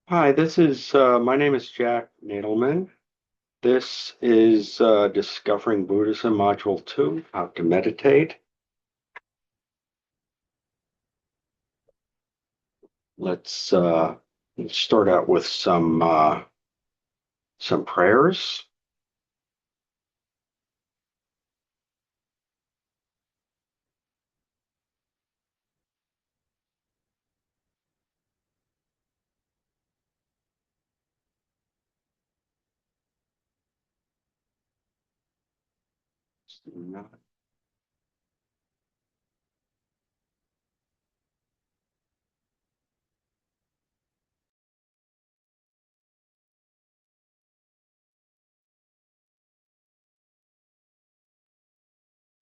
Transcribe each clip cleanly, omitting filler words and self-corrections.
Hi, my name is Jack Nadelman. This is Discovering Buddhism, Module 2, How to Meditate. Let's start out with some prayers.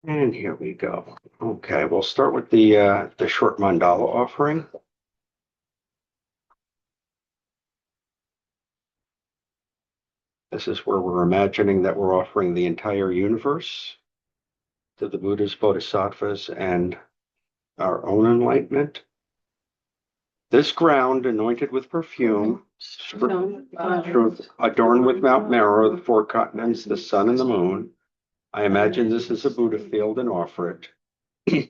And here we go. Okay, we'll start with the short mandala offering. This is where we're imagining that we're offering the entire universe to the Buddhas, Bodhisattvas, and our own enlightenment. This ground, anointed with perfume, adorned with Mount Meru, the four continents, the sun, and the moon. I imagine this is a Buddha field and offer it.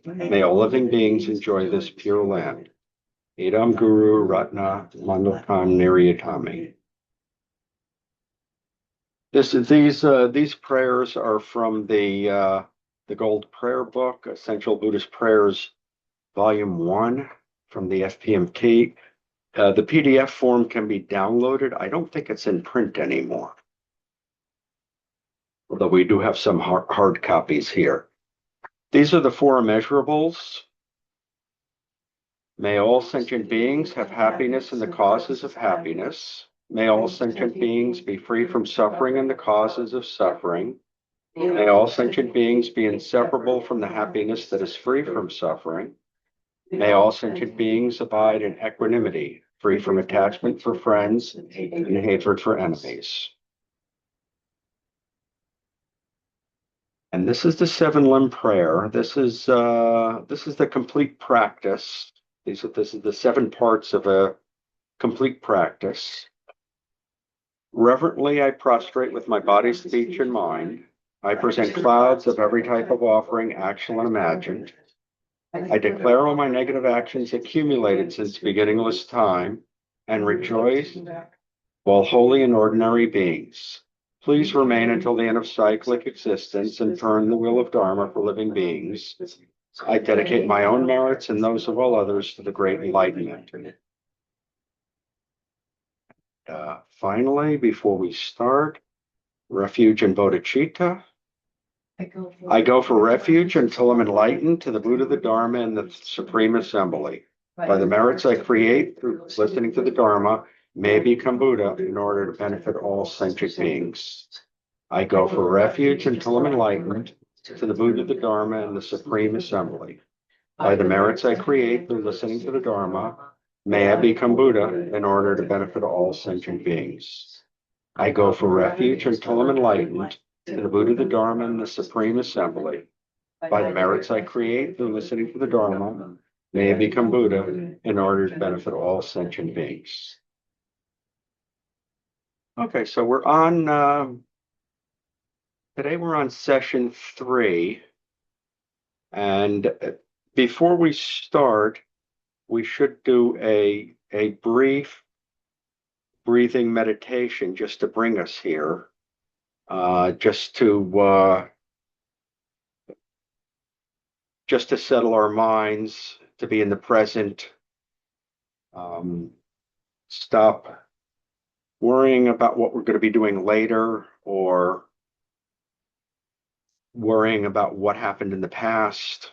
May all living beings enjoy this pure land. Idam Guru Ratna Mandalkam Niriyatami. These prayers are from the Gold Prayer Book, Essential Buddhist Prayers, Volume 1 from the FPMT. The PDF form can be downloaded. I don't think it's in print anymore, although we do have some hard copies here. These are the four immeasurables. May all sentient beings have happiness in the causes of happiness. May all sentient beings be free from suffering and the causes of suffering. May all sentient beings be inseparable from the happiness that is free from suffering. May all sentient beings abide in equanimity, free from attachment for friends and hatred for enemies. And this is the seven limb prayer. This is the complete practice. This is the seven parts of a complete practice. Reverently, I prostrate with my body, speech, and mind. I present clouds of every type of offering, actual and imagined. I declare all my negative actions accumulated since beginningless time and rejoice while holy and ordinary beings. Please remain until the end of cyclic existence and turn the wheel of Dharma for living beings. I dedicate my own merits and those of all others to the great enlightenment. Finally, before we start, refuge in bodhicitta. I go for refuge until I'm enlightened to the Buddha, the Dharma, and the Supreme Assembly. By the merits I create through listening to the Dharma, may I become Buddha in order to benefit all sentient beings. I go for refuge until I'm enlightened to the Buddha, the Dharma, and the Supreme Assembly. By the merits I create through listening to the Dharma, may I become Buddha in order to benefit all sentient beings. I go for refuge until I'm enlightened to the Buddha, the Dharma, and the Supreme Assembly. By the merits I create through listening to the Dharma, may I become Buddha in order to benefit all sentient beings. Okay, so today we're on session 3. And before we start, we should do a brief breathing meditation just to bring us here, just to settle our minds, to be in the present, stop worrying about what we're going to be doing later or worrying about what happened in the past.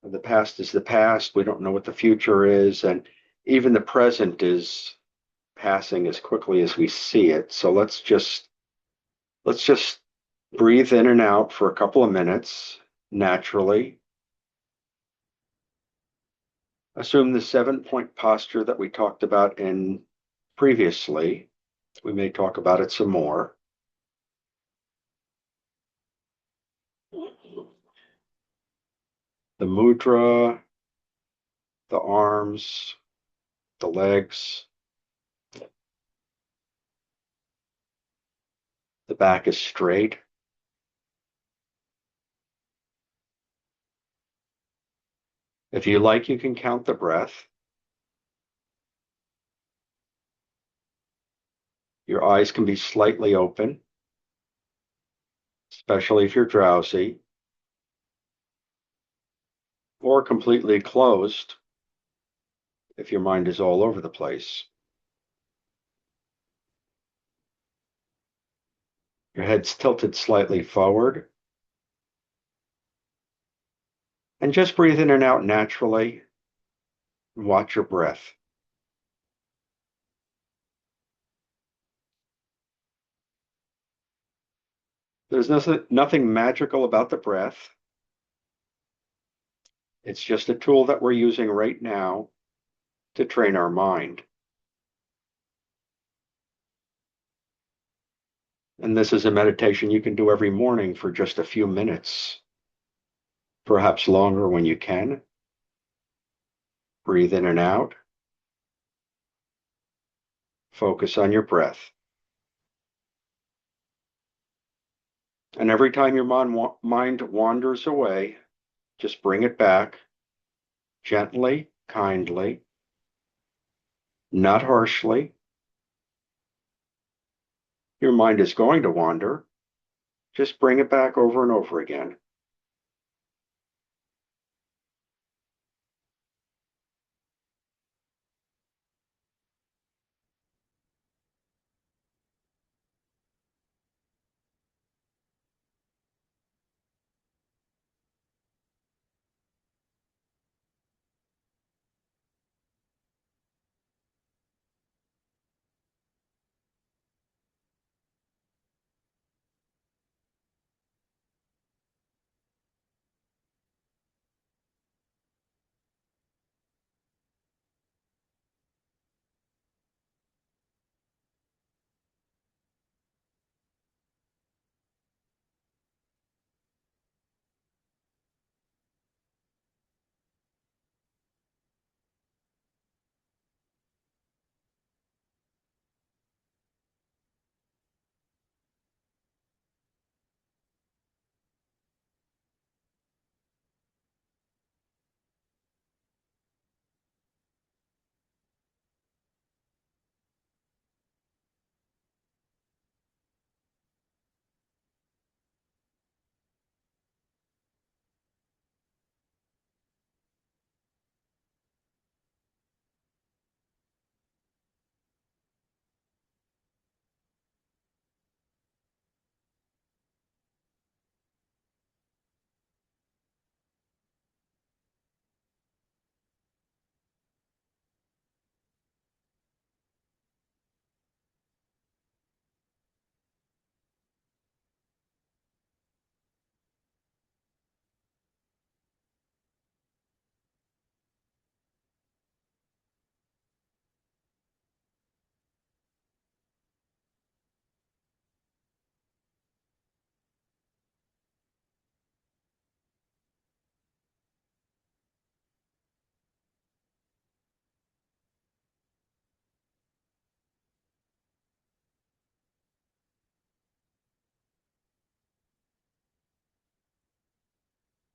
The past is the past. We don't know what the future is, and even the present is passing as quickly as we see it. So let's just breathe in and out for a couple of minutes naturally. Assume the 7-point posture that we talked about in previously. We may talk about it some more. The mudra, the arms, the legs, The back is straight. If you like, you can count the breath. Your eyes can be slightly open, especially if you're drowsy, or completely closed if your mind is all over the place. Your head's tilted slightly forward. And just breathe in and out naturally. And watch your breath. There's nothing magical about the breath. It's just a tool that we're using right now to train our mind. And this is a meditation you can do every morning for just a few minutes, perhaps longer when you can. Breathe in and out. Focus on your breath. And every time your mind wanders away, just bring it back gently, kindly, not harshly. Your mind is going to wander. Just bring it back over and over again.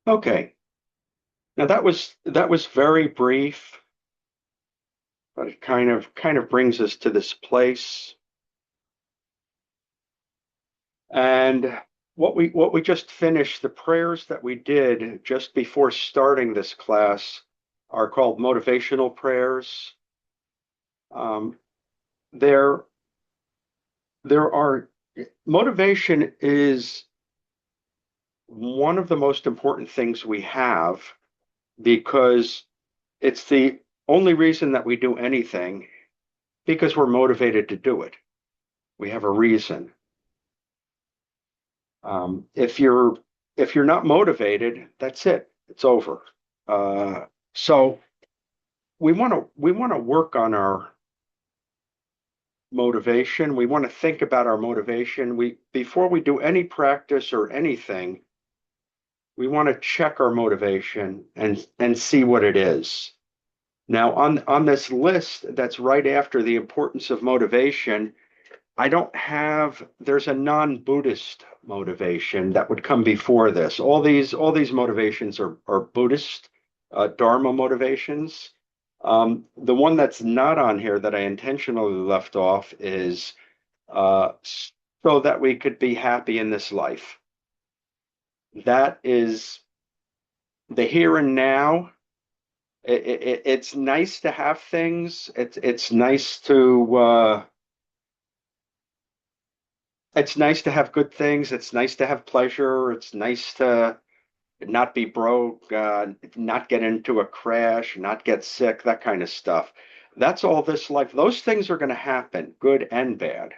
Okay. Now that was very brief, but it kind of brings us to this place. And what we just finished, the prayers that we did just before starting this class are called motivational prayers. Um, there are motivation is one of the most important things we have because it's the only reason that we do anything because we're motivated to do it. We have a reason. If you're not motivated, that's it. It's over. So we want to work on our motivation. We want to think about our motivation. Before we do any practice or anything, we want to check our motivation and see what it is. Now, on this list that's right after the importance of motivation I don't have, there's a non-Buddhist motivation that would come before this. All these motivations are Buddhist Dharma motivations. The one that's not on here that I intentionally left off is so that we could be happy in this life. That is the here and now. It's nice to have things. It's nice to have good things. It's nice to have pleasure. It's nice to not be broke, not get into a crash, not get sick, that kind of stuff. That's all this life. Those things are going to happen, good and bad,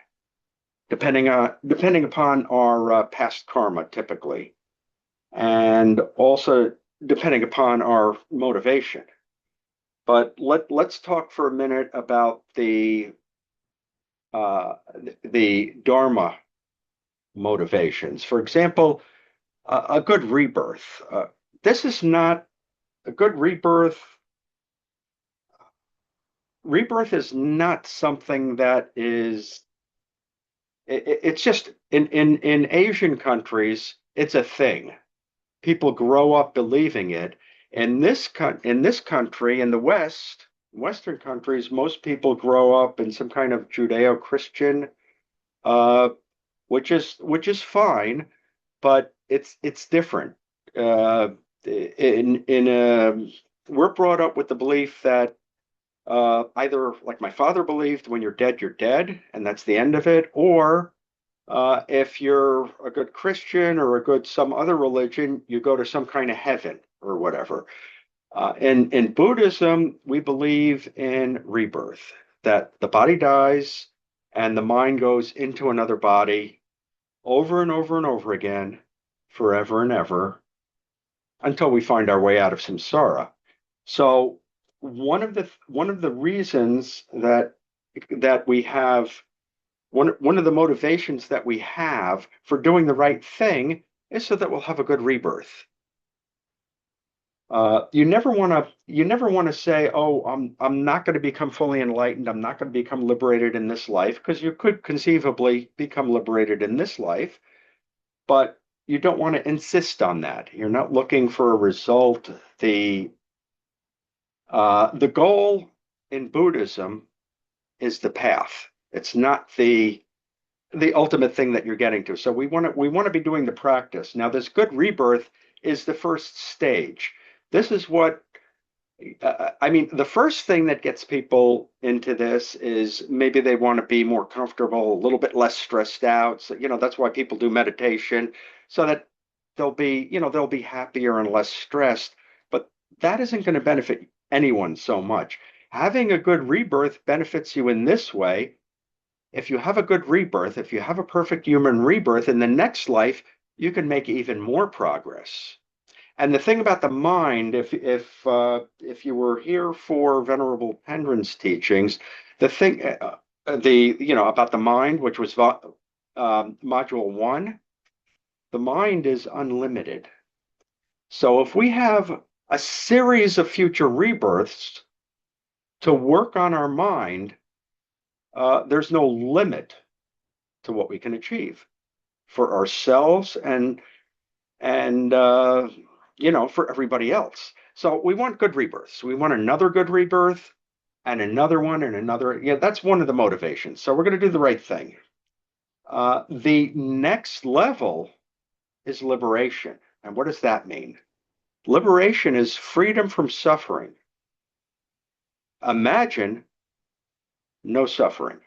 depending upon our past karma, typically, and also depending upon our motivation. But let's talk for a minute about the Dharma motivations. For example, a good rebirth. This is not a good rebirth. Rebirth is not something that is. It's just in Asian countries, it's a thing. People grow up believing it. In this country, in the Western countries, most people grow up in some kind of Judeo-Christian, uh, which is fine, but it's different. Uh, in We're brought up with the belief that either, like my father believed, when you're dead, and that's the end of it, or if you're a good Christian or a good some other religion, you go to some kind of heaven or whatever. In Buddhism, we believe in rebirth, that the body dies and the mind goes into another body over and over and over again, forever and ever, until we find our way out of samsara. So one of the reasons that we have one of the motivations that we have for doing the right thing is so that we'll have a good rebirth. You never want to say, "Oh, I'm not going to become fully enlightened. I'm not going to become liberated in this life," because you could conceivably become liberated in this life, but you don't want to insist on that. You're not looking for a result. The goal in Buddhism is the path. It's not the ultimate thing that you're getting to. So we want to be doing the practice. Now, this good rebirth is the first stage. This is what I mean. The first thing that gets people into this is maybe they want to be more comfortable, a little bit less stressed out. So, that's why people do meditation, so that they'll be happier and less stressed. But that isn't going to benefit anyone so much. Having a good rebirth benefits you in this way. If you have a good rebirth, if you have a perfect human rebirth in the next life, you can make even more progress. And the thing about the mind, if you were here for Venerable Pendrin's teachings, the thing, about the mind, which was module 1, the mind is unlimited. So if we have a series of future rebirths to work on our mind, there's no limit to what we can achieve for ourselves and for everybody else. So we want good rebirths. We want another good rebirth and another one and another. Yeah, that's one of the motivations. So we're going to do the right thing. The next level is liberation. And what does that mean? Liberation is freedom from suffering. Imagine no suffering.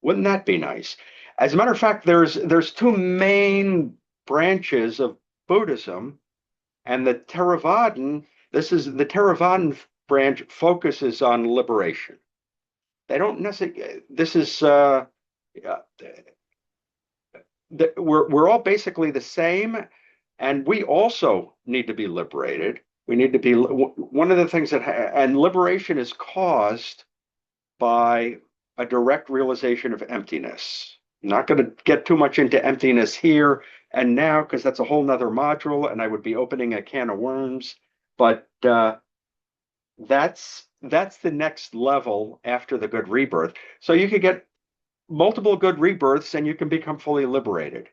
Wouldn't that be nice? As a matter of fact, there's two main branches of Buddhism, and the Theravadan branch focuses on liberation. They don't necessarily. We're all basically the same, and we also need to be liberated. We need to be one of the things and liberation is caused by a direct realization of emptiness. I'm not going to get too much into emptiness here and now, because that's a whole nother module, and I would be opening a can of worms. But that's the next level after the good rebirth. So you could get multiple good rebirths and you can become fully liberated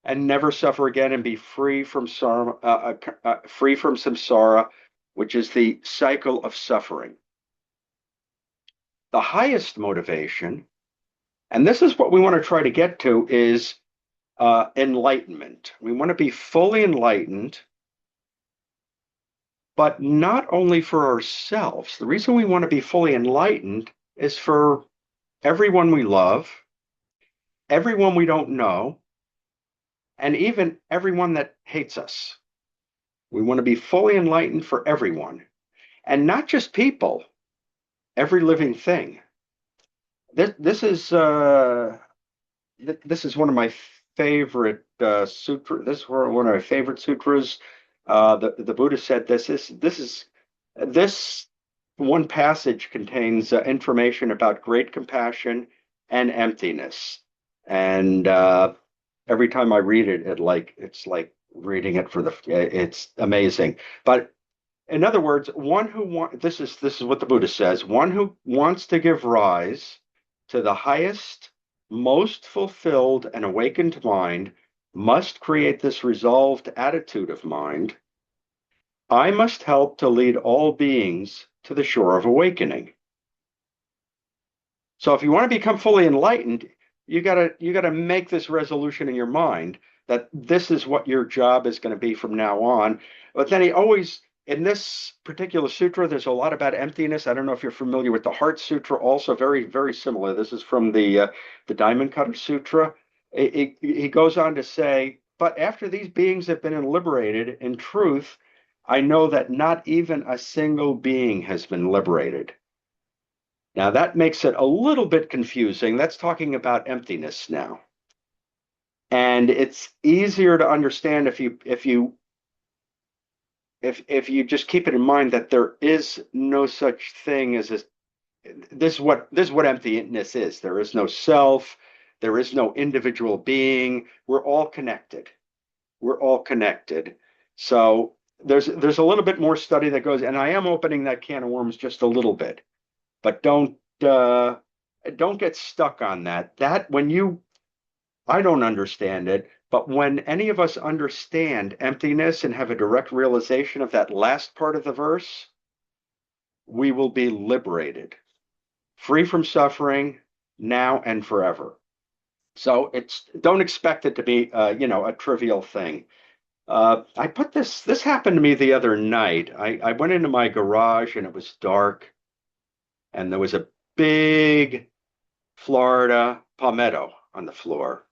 and never suffer again and be free from free from samsara, which is the cycle of suffering. The highest motivation, and this is what we want to try to get to, is enlightenment. We want to be fully enlightened, but not only for ourselves. The reason we want to be fully enlightened is for everyone we love, everyone we don't know, and even everyone that hates us. We want to be fully enlightened for everyone, and not just people, every living thing. This is one of my favorite sutras. This is one of my favorite sutras. The Buddha said this one passage contains information about great compassion and emptiness, and every time I read it, it's like reading it it's amazing. But in other words, this is what the Buddha says: one who wants to give rise to the highest, most fulfilled and awakened mind must create this resolved attitude of mind. I must help to lead all beings to the shore of awakening. So if you want to become fully enlightened, you gotta make this resolution in your mind that this is what your job is going to be from now on. But then in this particular sutra, there's a lot about emptiness. I don't know if you're familiar with the Heart Sutra, also very, very similar. This is from the Diamond Cutter Sutra. He goes on to say, but after these beings have been liberated, in truth, I know that not even a single being has been liberated. Now that makes it a little bit confusing. That's talking about emptiness now. And it's easier to understand if you just keep it in mind that there is no such thing as this is what emptiness is. There is no self, there is no individual being. We're all connected. We're all connected. So there's a little bit more study that goes, and I am opening that can of worms just a little bit, but don't get stuck on that. I don't understand it, but when any of us understand emptiness and have a direct realization of that last part of the verse, we will be liberated, free from suffering now and forever. So don't expect it to be a trivial thing. I put this happened to me the other night. I went into my garage and it was dark, and there was a big Florida palmetto on the floor.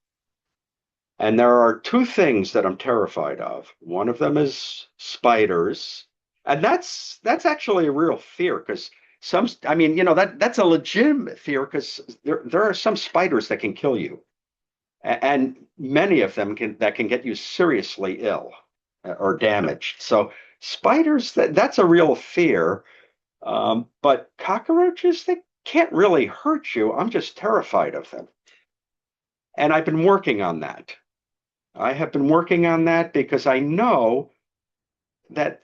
And there are two things that I'm terrified of. One of them is spiders. And that's actually a real fear, because that's a legitimate fear, because there are some spiders that can kill you. And many of them can get you seriously ill or damaged. So spiders, that's a real fear. But cockroaches, they can't really hurt you. I'm just terrified of them. And I've been working on that. I have been working on that because I know that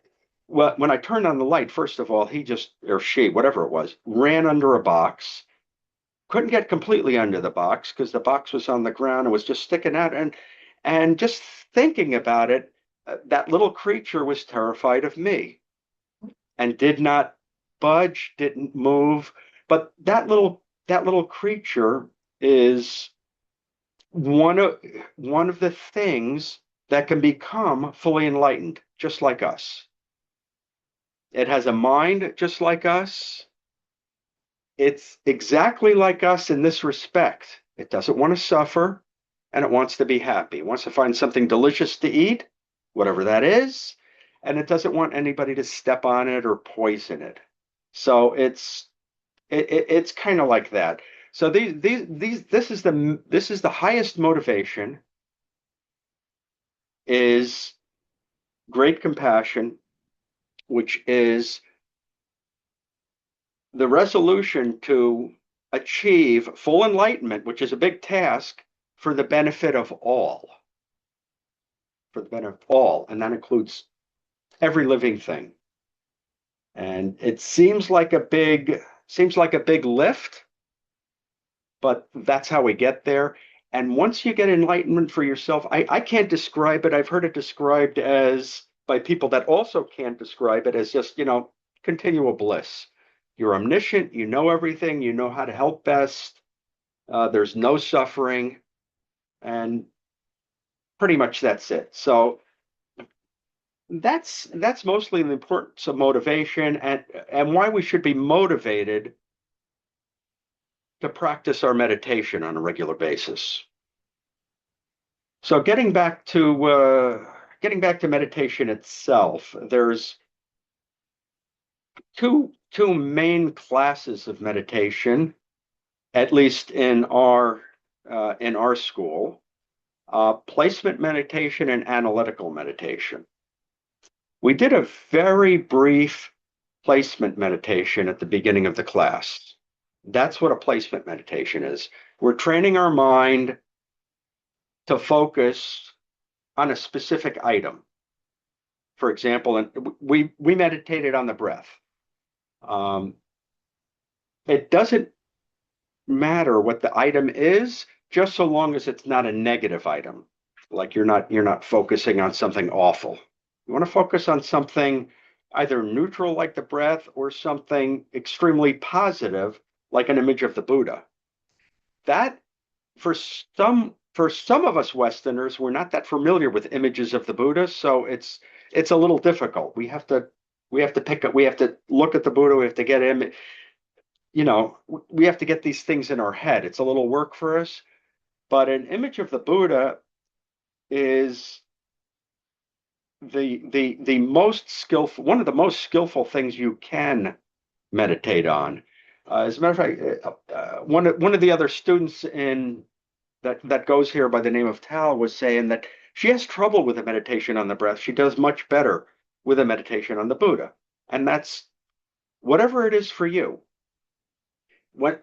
when I turned on the light, first of all, or she, whatever it was, ran under a box, couldn't get completely under the box because the box was on the ground and was just sticking out. And just thinking about it, that little creature was terrified of me and did not budge, didn't move. But that little creature is one of the things that can become fully enlightened, just like us. It has a mind just like us. It's exactly like us in this respect. It doesn't want to suffer, and it wants to be happy. It wants to find something delicious to eat, whatever that is, and it doesn't want anybody to step on it or poison it. So it's kind of like that. So this is the highest motivation, is great compassion, which is the resolution to achieve full enlightenment, which is a big task, for the benefit of all. For the benefit of all, and that includes every living thing. And it seems like a big lift, but that's how we get there. And once you get enlightenment for yourself, I can't describe it. I've heard it described as by people that also can't describe it as just, continual bliss. You're omniscient, you know everything, you know how to help best. There's no suffering, and pretty much that's it. So that's mostly the importance of motivation and why we should be motivated to practice our meditation on a regular basis. So getting back to meditation itself, there's two main classes of meditation, at least in our school, placement meditation and analytical meditation. We did a very brief placement meditation at the beginning of the class. That's what a placement meditation is. We're training our mind to focus on a specific item. For example, and we meditated on the breath. It doesn't matter what the item is, just so long as it's not a negative item. Like you're not focusing on something awful. You want to focus on something either neutral like the breath or something extremely positive like an image of the Buddha. That for some of us Westerners, we're not that familiar with images of the Buddha, so it's a little difficult. We have to look at the Buddha, we have to get him, we have to get these things in our head. It's a little work for us, but an image of the Buddha is the most skillful, one of the most skillful things you can meditate on. As a matter of fact, one of the other students in that goes here by the name of Tal was saying that she has trouble with a meditation on the breath. She does much better with a meditation on the Buddha, and that's whatever it is for you.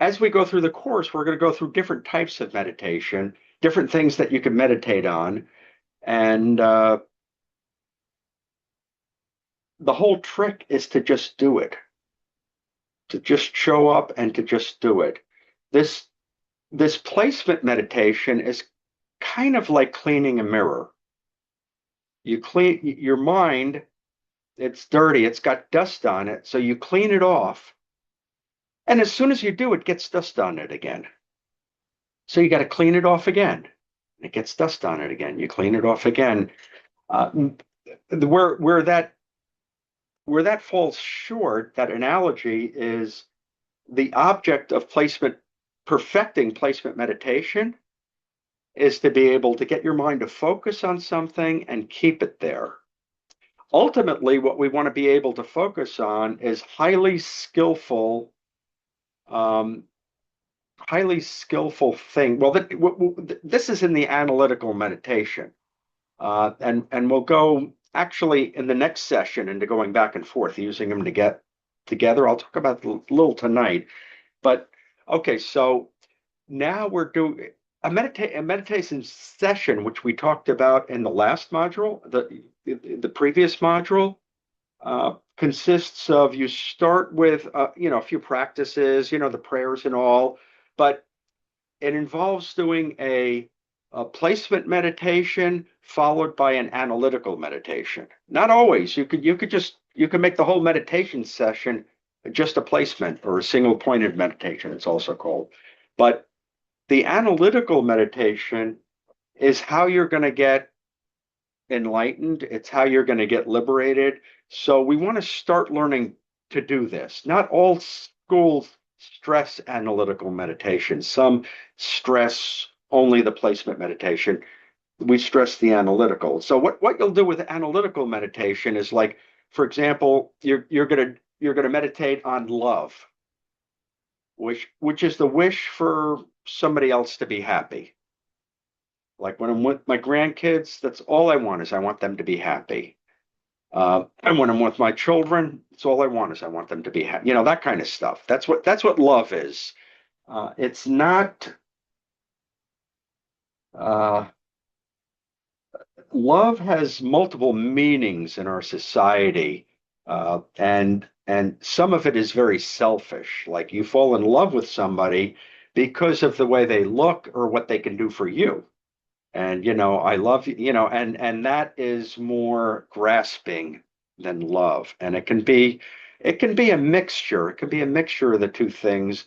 As we go through the course, we're going to go through different types of meditation, different things that you can meditate on, and the whole trick is to just do it, to just show up and to just do it. This placement meditation is kind of like cleaning a mirror. You clean your mind, it's dirty, it's got dust on it, so you clean it off. And as soon as you do, it gets dust on it again. So you got to clean it off again. It gets dust on it again. You clean it off again. Where that falls short, that analogy is the object of placement, perfecting placement meditation is to be able to get your mind to focus on something and keep it there. Ultimately, what we want to be able to focus on is highly skillful thing. Well, this is in the analytical meditation, and we'll go actually in the next session into going back and forth, using them to get together. I'll talk about a little tonight, but okay. So now we're doing a meditation session, which we talked about in the last module, the previous module. Consists of, you start with a few practices, the prayers and all, but it involves doing a placement meditation followed by an analytical meditation. Not always. You could make the whole meditation session just a placement or a single pointed meditation, it's also called. But the analytical meditation is how you're going to get enlightened. It's how you're going to get liberated. So we want to start learning to do this. Not all schools stress analytical meditation. Some stress only the placement meditation. We stress the analytical. So what you'll do with analytical meditation is, like, for example, you're gonna meditate on love, which is the wish for somebody else to be happy. Like when I'm with my grandkids, that's all I want, is I want them to be happy. And when I'm with my children, it's all I want, is I want them to be happy. That kind of stuff. That's what love is. It's not. Love has multiple meanings in our society, and some of it is very selfish. Like, you fall in love with somebody, because of the way they look or what they can do for you. And, I love you, and that is more grasping than love. And it can be a mixture. It can be a mixture of the two things.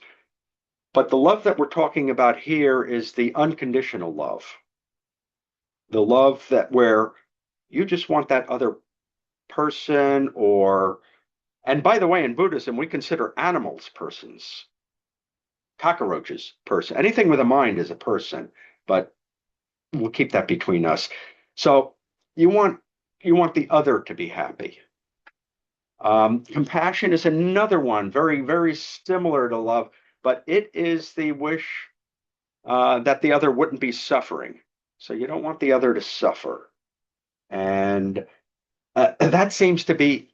But the love that we're talking about here is the unconditional love. The love that where you just want that other person, and by the way, in Buddhism, we consider animals persons, cockroaches person. Anything with a mind is a person, but we'll keep that between us. So you want the other to be happy. Compassion is another one, very, very similar to love, but it is the wish that the other wouldn't be suffering. So you don't want the other to suffer. And that seems to be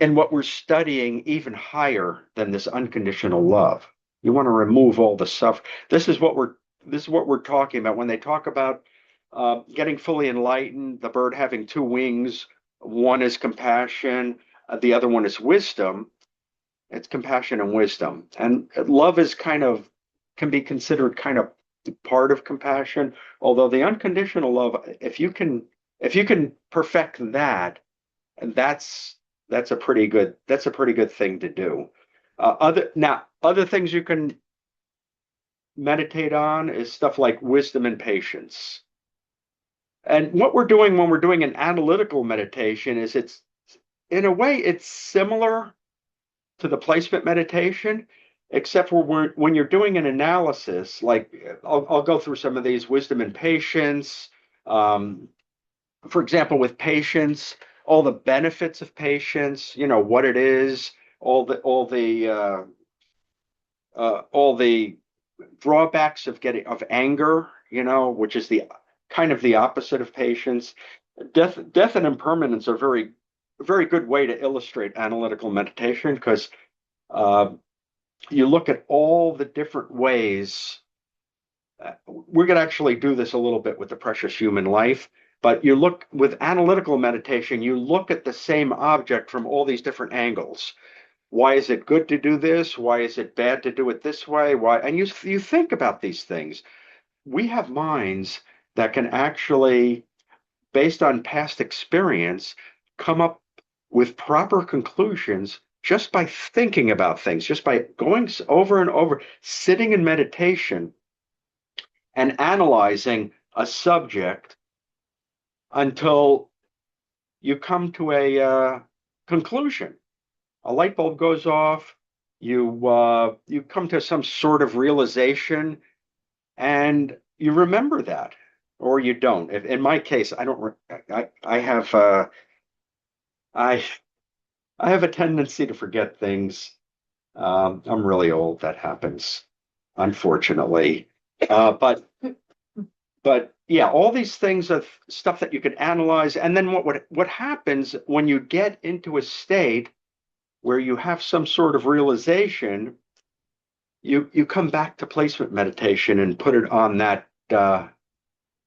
in what we're studying even higher than this unconditional love. You want to remove all the suffering. This is what we're talking about when they talk about getting fully enlightened, the bird having two wings. One is compassion, the other one is wisdom. It's compassion and wisdom. And love can be considered kind of part of compassion, although the unconditional love, if you can perfect that, that's a pretty good thing to do. Other things you can meditate on is stuff like wisdom and patience. And what we're doing when we're doing an analytical meditation is in a way, it's similar to the placement meditation, except for when you're doing an analysis, like I'll go through some of these: wisdom and patience. For example, with patience, all the benefits of patience, what it is, all the drawbacks of anger, which is the kind of the opposite of patience. Death and impermanence are very, very good way to illustrate analytical meditation, because you look at all the different ways. We're going to actually do this a little bit with the precious human life, but you look with analytical meditation, you look at the same object from all these different angles. Why is it good to do this? Why is it bad to do it this way? Why? And you think about these things. We have minds that can actually, based on past experience, come up with proper conclusions just by thinking about things, just by going over and over, sitting in meditation and analyzing a subject until you come to a conclusion. A light bulb goes off, you come to some sort of realization, and you remember that, or you don't. In my case, I don't. I have I have a tendency to forget things. I'm really old. That happens, unfortunately. But yeah, all these things are stuff that you can analyze. And then what happens when you get into a state where you have some sort of realization, you come back to placement meditation and put it on that,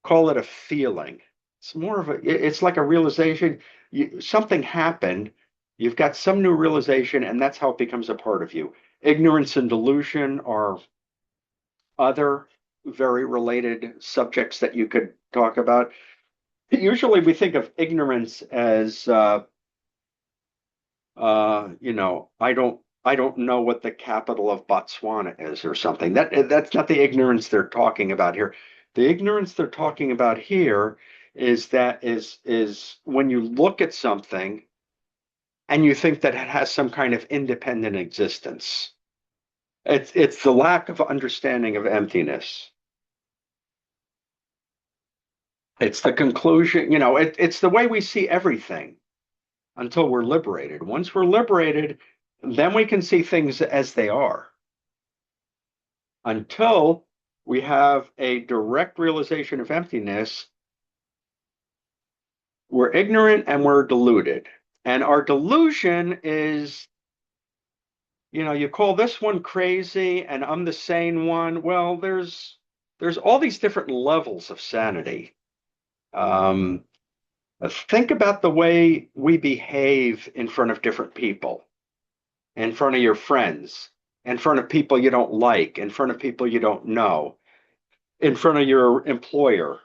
call it a feeling. It's like a realization. Something happened, you've got some new realization, and that's how it becomes a part of you. Ignorance and delusion are other very related subjects that you could talk about. Usually we think of ignorance as, I don't know what the capital of Botswana is or something. That's not the ignorance they're talking about here. The ignorance they're talking about here is when you look at something and you think that it has some kind of independent existence. It's the lack of understanding of emptiness. It's the conclusion, it's the way we see everything until we're liberated. Once we're liberated, then we can see things as they are. Until we have a direct realization of emptiness, we're ignorant and we're deluded. And our delusion is, you call this one crazy and I'm the sane one. Well, there's all these different levels of sanity. Think about the way we behave in front of different people, in front of your friends. in front of people you don't like, in front of people you don't know, in front of your employer.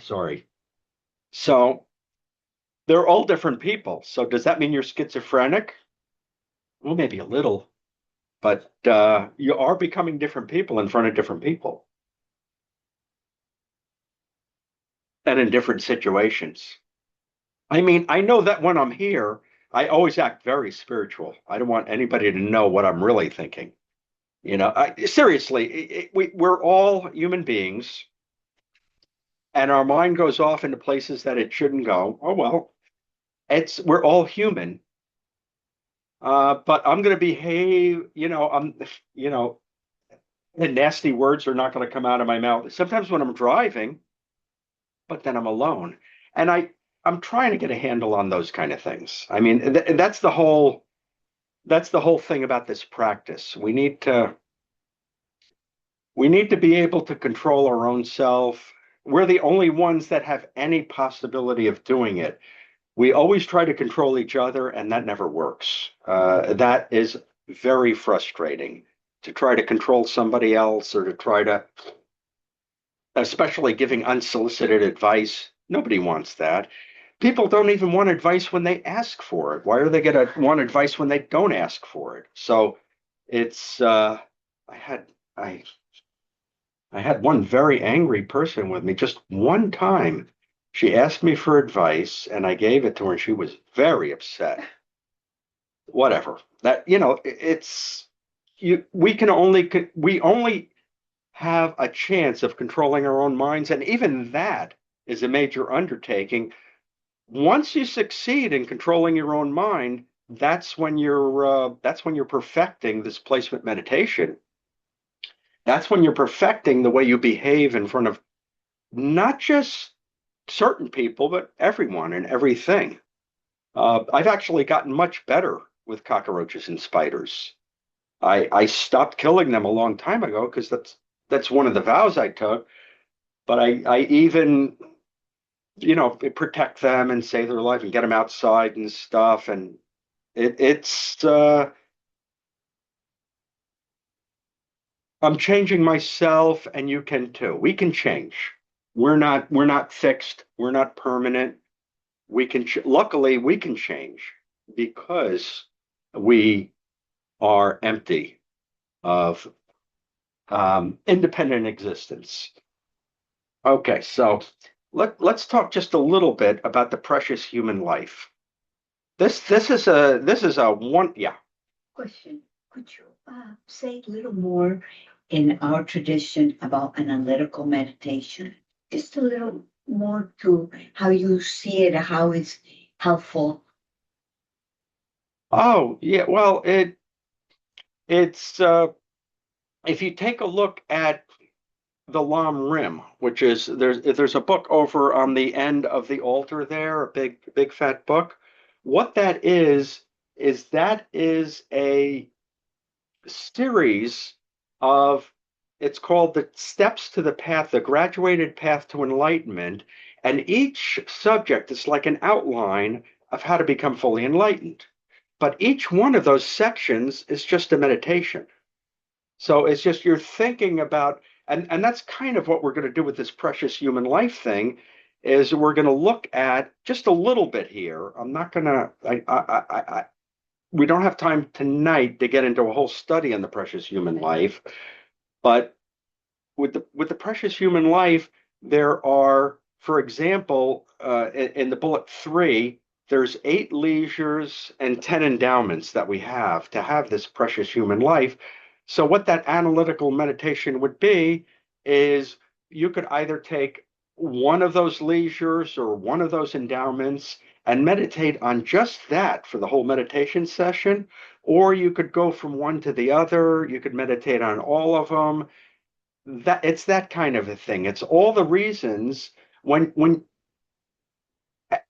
Sorry. So they're all different people. So does that mean you're schizophrenic? Well, maybe a little, but you are becoming different people in front of different people and in different situations. I mean, I know that when I'm here, I always act very spiritual. I don't want anybody to know what I'm really thinking. Seriously, we're all human beings, and our mind goes off into places that it shouldn't go. Oh well, we're all human. But I'm going to behave. You know, the nasty words are not going to come out of my mouth. Sometimes when I'm driving, but then I'm alone, and I'm trying to get a handle on those kind of things. I mean, that's the whole thing about this practice. We need to be able to control our own self. We're the only ones that have any possibility of doing it. We always try to control each other, and that never works. That is very frustrating to try to control somebody else or to try to, especially giving unsolicited advice. Nobody wants that. People don't even want advice when they ask for it. Why are they going to want advice when they don't ask for it? So it's, I had, I I had one very angry person with me just one time. She asked me for advice and I gave it to her and she was very upset. Whatever. It's we only have a chance of controlling our own minds, and even that is a major undertaking. Once you succeed in controlling your own mind, that's when you're perfecting this placement meditation. That's when you're perfecting the way you behave in front of not just certain people, but everyone and everything. I've actually gotten much better with cockroaches and spiders. I stopped killing them a long time ago because that's one of the vows I took. But I even protect them and save their life and get them outside and stuff. And it's I'm changing myself, and you can too. We can change. We're not fixed. We're not permanent. Luckily we can change because we are empty of independent existence. Okay, so let's talk just a little bit about the precious human life. This is a one, yeah. Question. Could you say a little more in our tradition about analytical meditation? Just a little more to how you see it, how it's helpful. Oh yeah, well it's if you take a look at the Lam Rim, which is there's a book over on the end of the altar there, a big fat book. What that is that is a series of, it's called the Steps to the Path, the Graduated Path to Enlightenment, and each subject is like an outline of how to become fully enlightened. But each one of those sections is just a meditation. So it's just you're thinking about, and that's kind of what we're going to do with this precious human life thing, is we're going to look at just a little bit here. I'm not going to, we don't have time tonight to get into a whole study on the precious human life, but with the precious human life, there are, for example, in the bullet 3, there's 8 leisures and 10 endowments that we have to have this precious human life. So what that analytical meditation would be is you could either take one of those leisures or one of those endowments and meditate on just that for the whole meditation session, or you could go from one to the other. You could meditate on all of them. That it's that kind of a thing. It's all the reasons when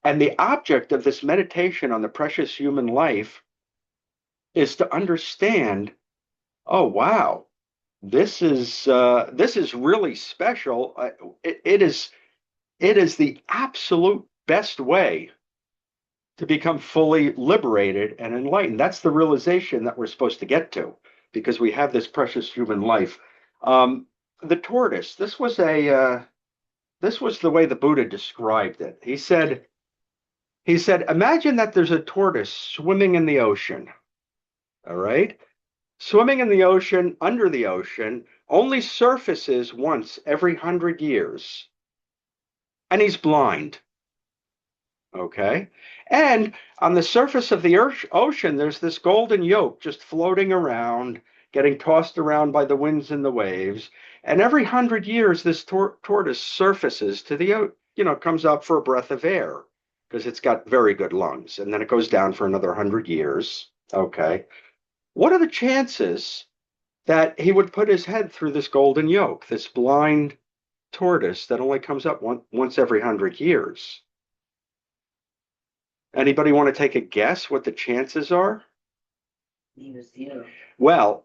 and the object of this meditation on the precious human life is to understand, oh wow, this is really special. It is the absolute best way to become fully liberated and enlightened. That's the realization that we're supposed to get to, because we have this precious human life. The tortoise. This was the way the Buddha described it. He said, imagine that there's a tortoise swimming in the ocean. All right, swimming in the ocean, under the ocean, only surfaces once every 100 years, and he's blind. Okay. And on the surface of the ocean, there's this golden yolk just floating around, getting tossed around by the winds and the waves. And every 100 years, this tortoise surfaces to the, comes up for a breath of air because it's got very good lungs. And then it goes down for another 100 years. Okay. What are the chances that he would put his head through this golden yolk, this blind tortoise that only comes up once every 100 years? Anybody want to take a guess what the chances are? Zero. Well,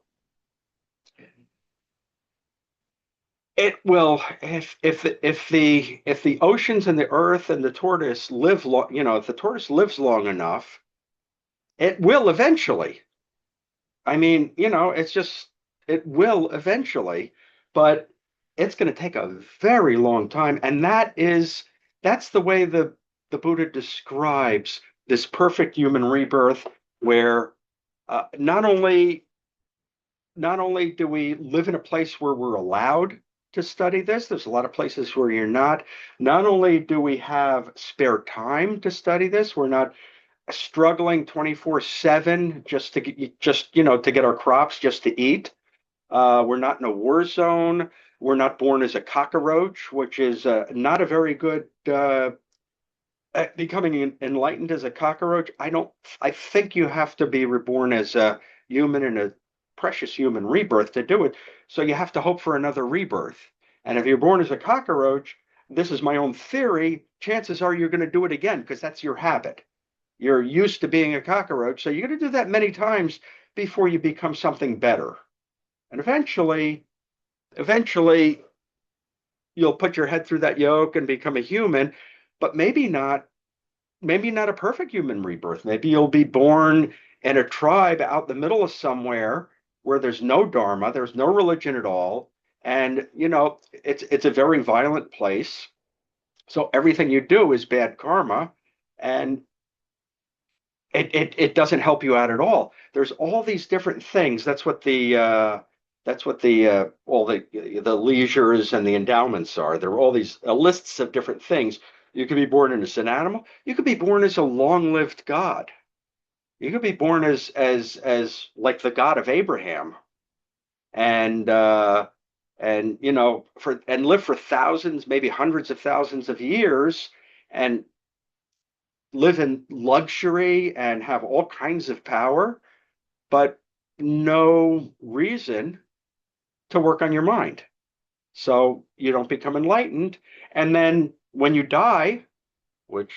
it will if the oceans and the earth and the tortoise live long, if the tortoise lives long enough, it will eventually. I mean, it will eventually, but it's going to take a very long time, and that's the way the Buddha describes this perfect human rebirth, where not only do we live in a place where we're allowed to study this, there's a lot of places where you're not. Not only do we have spare time to study this, we're not struggling 24/7 to get our crops, just to eat. We're not in a war zone. We're not born as a cockroach, which is not a very good becoming enlightened as a cockroach. I think you have to be reborn as a human in a precious human rebirth to do it. So you have to hope for another rebirth. And if you're born as a cockroach, this is my own theory, chances are you're going to do it again because that's your habit. You're used to being a cockroach, so you're going to do that many times before you become something better. And eventually you'll put your head through that yoke and become a human, but maybe not a perfect human rebirth. Maybe you'll be born in a tribe out the middle of somewhere where there's no dharma, there's no religion at all, and it's a very violent place. So everything you do is bad karma, and it doesn't help you out at all. There's all these different things. That's what the leisures and the endowments are. There are all these lists of different things. You could be born as an animal. You could be born as a long-lived God. You could be born as like the God of Abraham, and live for thousands, maybe hundreds of thousands of years, and live in luxury and have all kinds of power, but no reason to work on your mind. So you don't become enlightened. And then when you die, which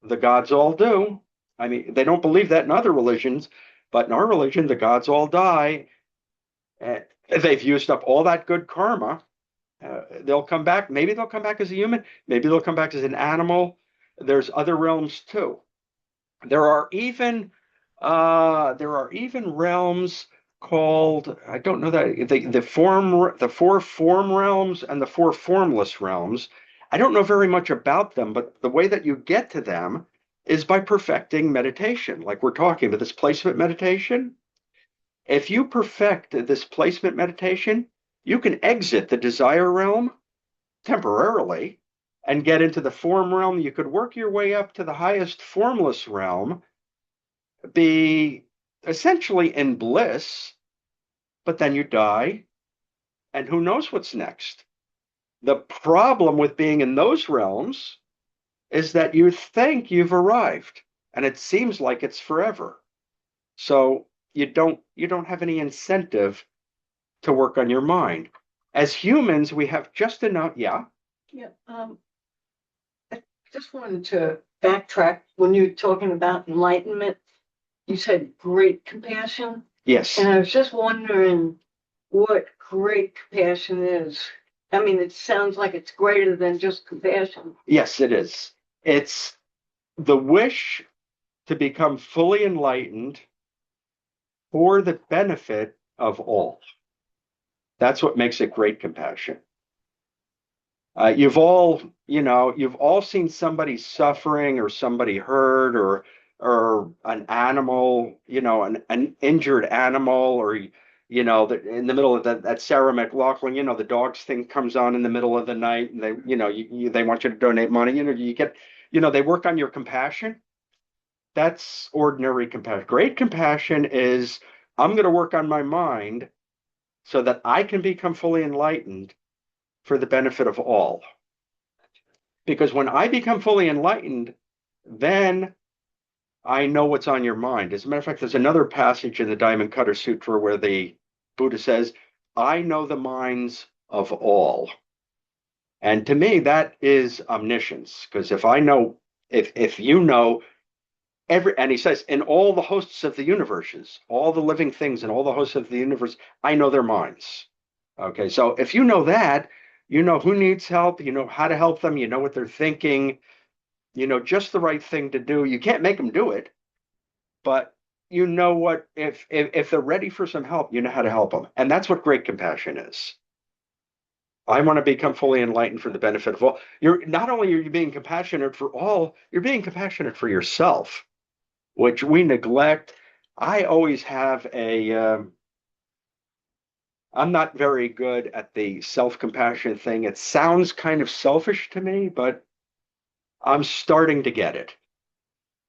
the gods all do, I mean, they don't believe that in other religions, but in our religion, the gods all die. They've used up all that good karma. They'll come back. Maybe they'll come back as a human. Maybe they'll come back as an animal. There's other realms too. There are even realms called, I don't know that, the four form realms and the four formless realms. I don't know very much about them, but the way that you get to them is by perfecting meditation, like we're talking about this placement meditation. If you perfect this placement meditation, you can exit the desire realm temporarily and get into the form realm. You could work your way up to the highest formless realm, be essentially in bliss, but then you die, and who knows what's next. The problem with being in those realms is that you think you've arrived, and it seems like it's forever. So you don't have any incentive to work on your mind. As humans, we have just enough. Yeah. Yeah. I just wanted to backtrack. When you were talking about enlightenment, you said great compassion. Yes. And I was just wondering what great compassion is. I mean, it sounds like it's greater than just compassion. Yes, it is. It's the wish to become fully enlightened for the benefit of all. That's what makes it great compassion. You've all seen somebody suffering or somebody hurt or an animal, an injured animal, or in the middle of that Sarah McLachlan, the dogs thing comes on in the middle of the night, and they want you to donate money. They work on your compassion. That's ordinary compassion. Great compassion is, I'm going to work on my mind so that I can become fully enlightened for the benefit of all. Because when I become fully enlightened, then I know what's on your mind. As a matter of fact, there's another passage in the Diamond Cutter Sutra where the Buddha says, I know the minds of all. And to me, that is omniscience. Because if you know and he says, in all the hosts of the universes, all the living things and all the hosts of the universe, I know their minds. Okay, so if you know that, you know who needs help, you know how to help them, you know what they're thinking, you know just the right thing to do. You can't make them do it, but you know what, if they're ready for some help, you know how to help them. And that's what great compassion is. I want to become fully enlightened for the benefit of all. You're not only are you being compassionate for all, you're being compassionate for yourself, which we neglect. I always have I'm not very good at the self-compassion thing. It sounds kind of selfish to me, but I'm starting to get it.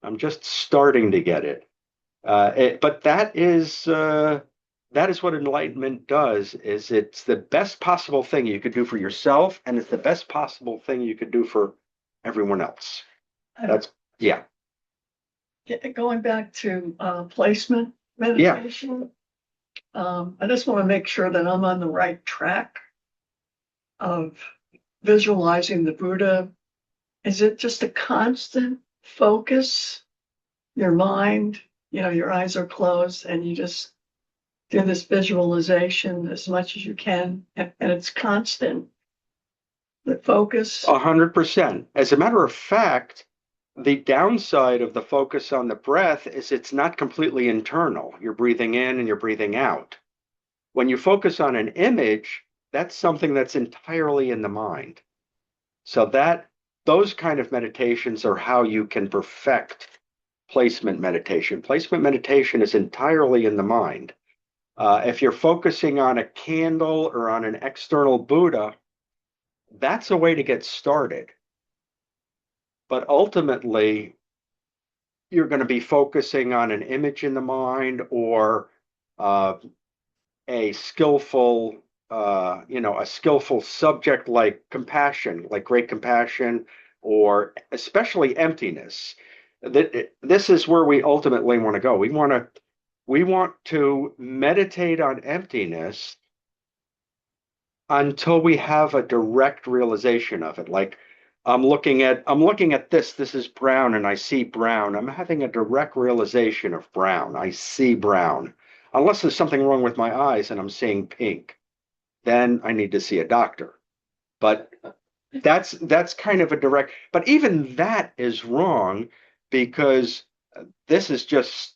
I'm just starting to get it. But that is what enlightenment does. Is it's the best possible thing you could do for yourself, and it's the best possible thing you could do for everyone else. That's yeah. Going back to placement meditation, I just want to make sure that I'm on the right track of visualizing the Buddha. Is it just a constant focus? Your mind, your eyes are closed and you just do this visualization as much as you can, and it's constant, the focus? 100%. As a matter of fact, the downside of the focus on the breath is it's not completely internal. You're breathing in and you're breathing out. When you focus on an image, that's something that's entirely in the mind. So those kind of meditations are how you can perfect placement meditation. Placement meditation is entirely in the mind. If you're focusing on a candle or on an external Buddha, that's a way to get started. But ultimately, you're going to be focusing on an image in the mind, or a skillful subject like compassion, like great compassion, or especially emptiness. This is where we ultimately want to go. We want to meditate on emptiness until we have a direct realization of it. Like, I'm looking at this is brown and I see brown. I'm having a direct realization of brown. I see brown. Unless there's something wrong with my eyes and I'm seeing pink, then I need to see a doctor. But that's kind of a direct, but even that is wrong, because this is just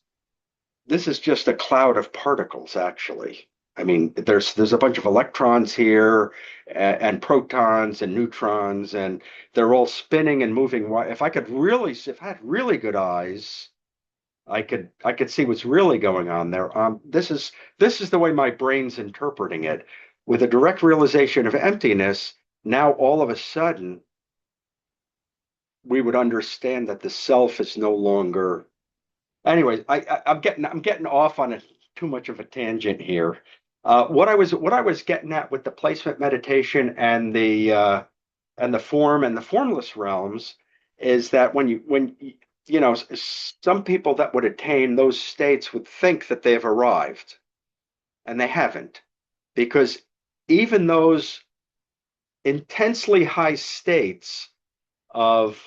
a cloud of particles, actually. I mean, there's a bunch of electrons here, and protons and neutrons, and they're all spinning and moving. If I had really good eyes, I could see what's really going on there. This is the way my brain's interpreting it. With a direct realization of emptiness, now all of a sudden we would understand that the self is no longer. Anyways, I'm getting off on too much of a tangent here. What I was getting at with the placement meditation and the form and the formless realms is that when some people that would attain those states would think that they've arrived, and they haven't, because even those intensely high states of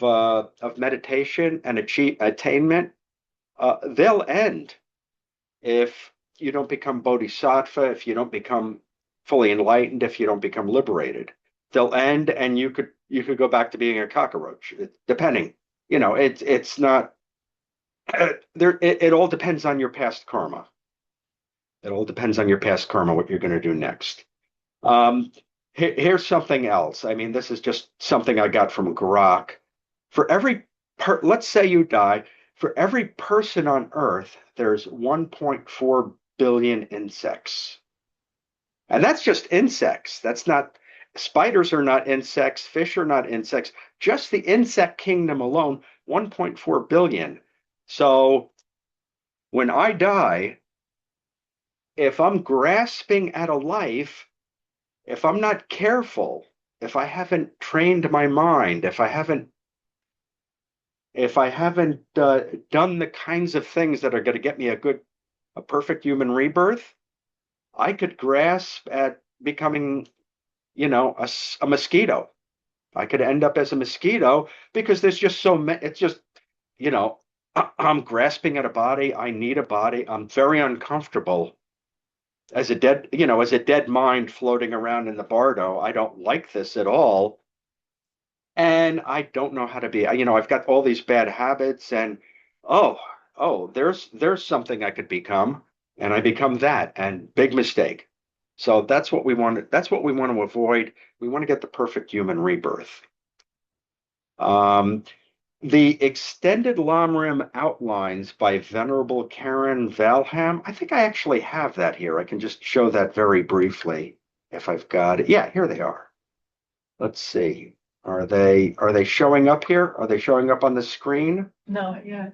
meditation and attainment, they'll end if you don't become bodhisattva, if you don't become fully enlightened, if you don't become liberated. They'll end, and you could go back to being a cockroach, depending. It's not. it all depends on your past karma. It all depends on your past karma, what you're going to do next. Um, Here's something else. I mean, this is just something I got from Grok. For every let's say you die, for every person on Earth, there's 1.4 billion insects. And that's just insects. That's not, spiders are not insects, fish are not insects. Just the insect kingdom alone, 1.4 billion. So when I die, if I'm grasping at a life, if I'm not careful, if I haven't trained my mind, if I haven't done the kinds of things that are going to get me a perfect human rebirth, I could grasp at becoming, a mosquito. I could end up as a mosquito because there's just so many. It's just, you know, I'm grasping at a body. I need a body. I'm very uncomfortable as a dead mind floating around in the bardo. I don't like this at all. And I don't know how to be, I've got all these bad habits and oh, there's something I could become, and I become that, and big mistake. So that's what we want to avoid. We want to get the perfect human rebirth. Um, the extended Lamrim outlines by Venerable Karen Valham. I think I actually have that here. I can just show that very briefly if I've got it. Yeah, here they are. Let's see. Are they showing up here? Are they showing up on the screen? No, yeah.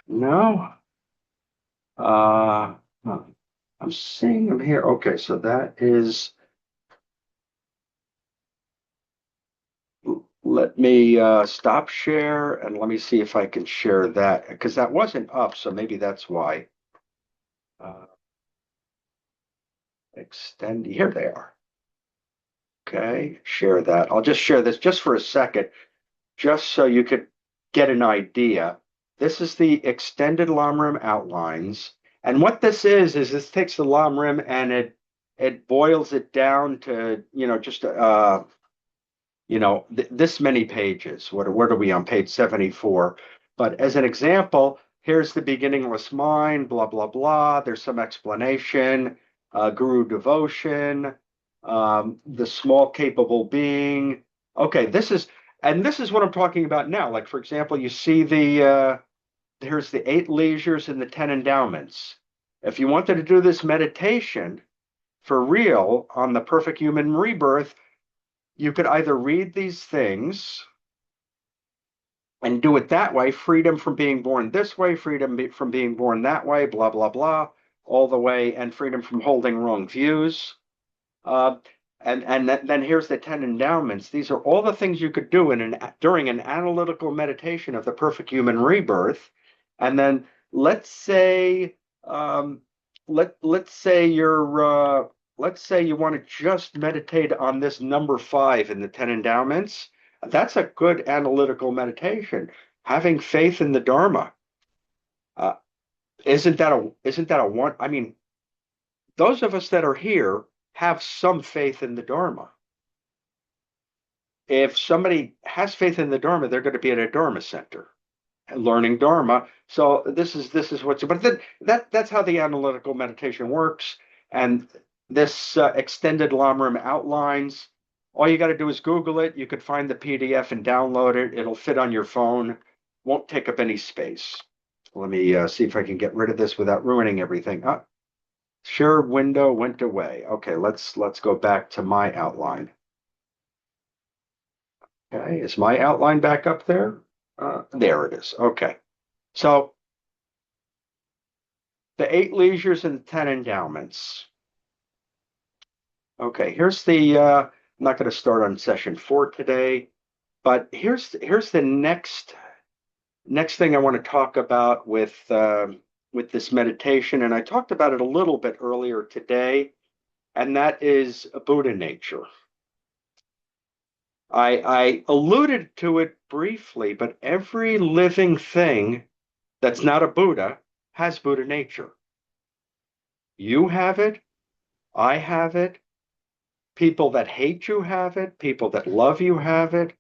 No. Huh. I'm seeing them here. Okay, so that is. Let me stop share and let me see if I can share that because that wasn't up, so maybe that's why. Uh, Extend. Here they are. Okay, share that. I'll just share this just for a second, just so you could get an idea. This is the extended Lamrim outlines. And what this is this takes the Lamrim and it boils it down to, just this many pages. What are we on page 74? But as an example, here's the beginningless mind, blah, blah, blah. There's some explanation, guru devotion, the small capable being. Okay, this is what I'm talking about now. Like, for example, you see here's the 8 leisures and the 10 endowments. If you wanted to do this meditation for real on the perfect human rebirth, you could either read these things and do it that way, freedom from being born this way, freedom from being born that way, blah, blah, blah, all the way, and freedom from holding wrong views. And then here's the 10 endowments. These are all the things you could do during an analytical meditation of the perfect human rebirth. And then let's say let's say you want to just meditate on this number 5 in the 10 endowments. That's a good analytical meditation. Having faith in the Dharma. Isn't that a one? I mean, those of us that are here have some faith in the Dharma. If somebody has faith in the Dharma, they're going to be at a Dharma center learning Dharma. So this is what's, but then that's how the analytical meditation works. And this extended Lamrim outlines. All you got to do is Google it. You could find the PDF and download it. It'll fit on your phone. Won't take up any space. Let me see if I can get rid of this without ruining everything. Shared window went away. Okay, let's go back to my outline. Okay, is my outline back up there? There it is. Okay, so the 8 leisures and the 10 endowments. Okay, here's I'm not going to start on session 4 today, but here's the next thing I want to talk about with this meditation, and I talked about it a little bit earlier today, and that is Buddha nature. I alluded to it briefly, but every living thing that's not a Buddha has Buddha nature. You have it. I have it. People that hate you have it. People that love you have it.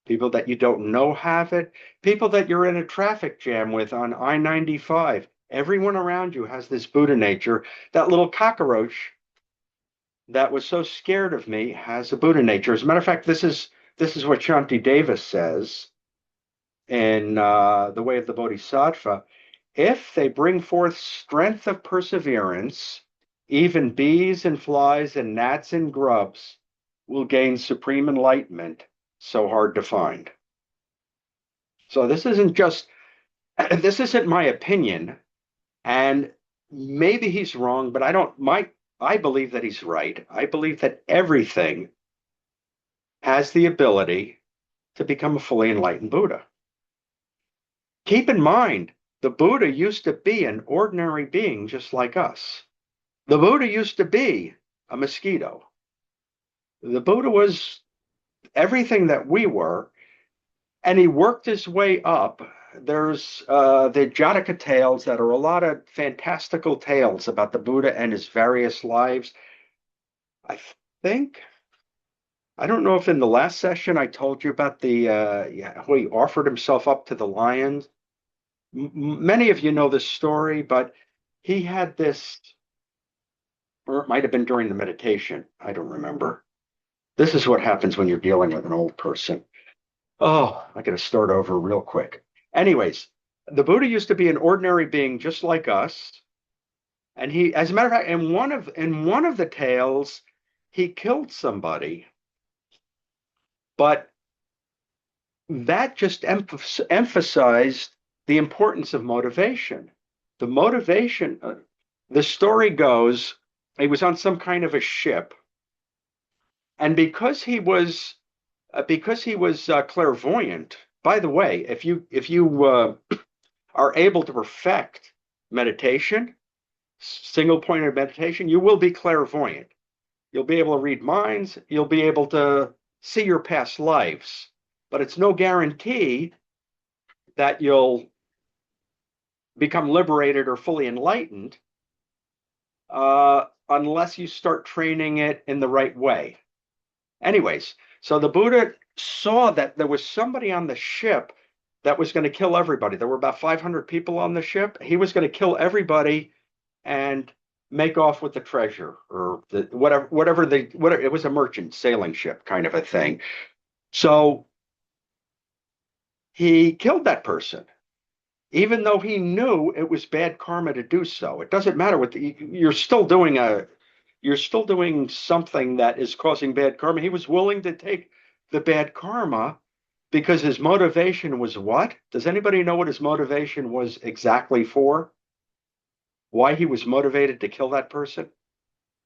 people that you don't know have it, people that you're in a traffic jam with on I-95. Everyone around you has this Buddha nature. That little cockroach that was so scared of me has a Buddha nature. As a matter of fact, this is what Shanti Davis says in The Way of the Bodhisattva. If they bring forth strength of perseverance, even bees and flies and gnats and grubs will gain supreme enlightenment, so hard to find. So this isn't my opinion, and maybe he's wrong, but I believe that he's right. I believe that everything has the ability to become a fully enlightened Buddha. Keep in mind, the Buddha used to be an ordinary being just like us. The Buddha used to be a mosquito. The Buddha was everything that we were, and he worked his way up. There's the Jataka tales that are a lot of fantastical tales about the Buddha and his various lives. I think, I don't know if in the last session I told you about how he offered himself up to the lions. Many of you know this story, but he had this, or it might have been during the meditation. I don't remember. This is what happens when you're dealing with an old person. Oh, I got to start over real quick. Anyways, the Buddha used to be an ordinary being just like us. And he, as a matter of fact, in one of the tales, he killed somebody. But that just emphasized the importance of motivation. The motivation, the story goes, he was on some kind of a ship. And because he was clairvoyant, by the way, if you are able to perfect meditation, single pointed meditation, you will be clairvoyant. You'll be able to read minds. You'll be able to see your past lives. But it's no guarantee that you'll become liberated or fully enlightened unless you start training it in the right way. Anyways, so the Buddha saw that there was somebody on the ship that was going to kill everybody. There were about 500 people on the ship. He was going to kill everybody and make off with the treasure, or whatever it was, a merchant sailing ship kind of a thing. So he killed that person, even though he knew it was bad karma to do so. It doesn't matter what you're still doing something that is causing bad karma. He was willing to take the bad karma because his motivation was what? Does anybody know what his motivation was exactly for? Why he was motivated to kill that person?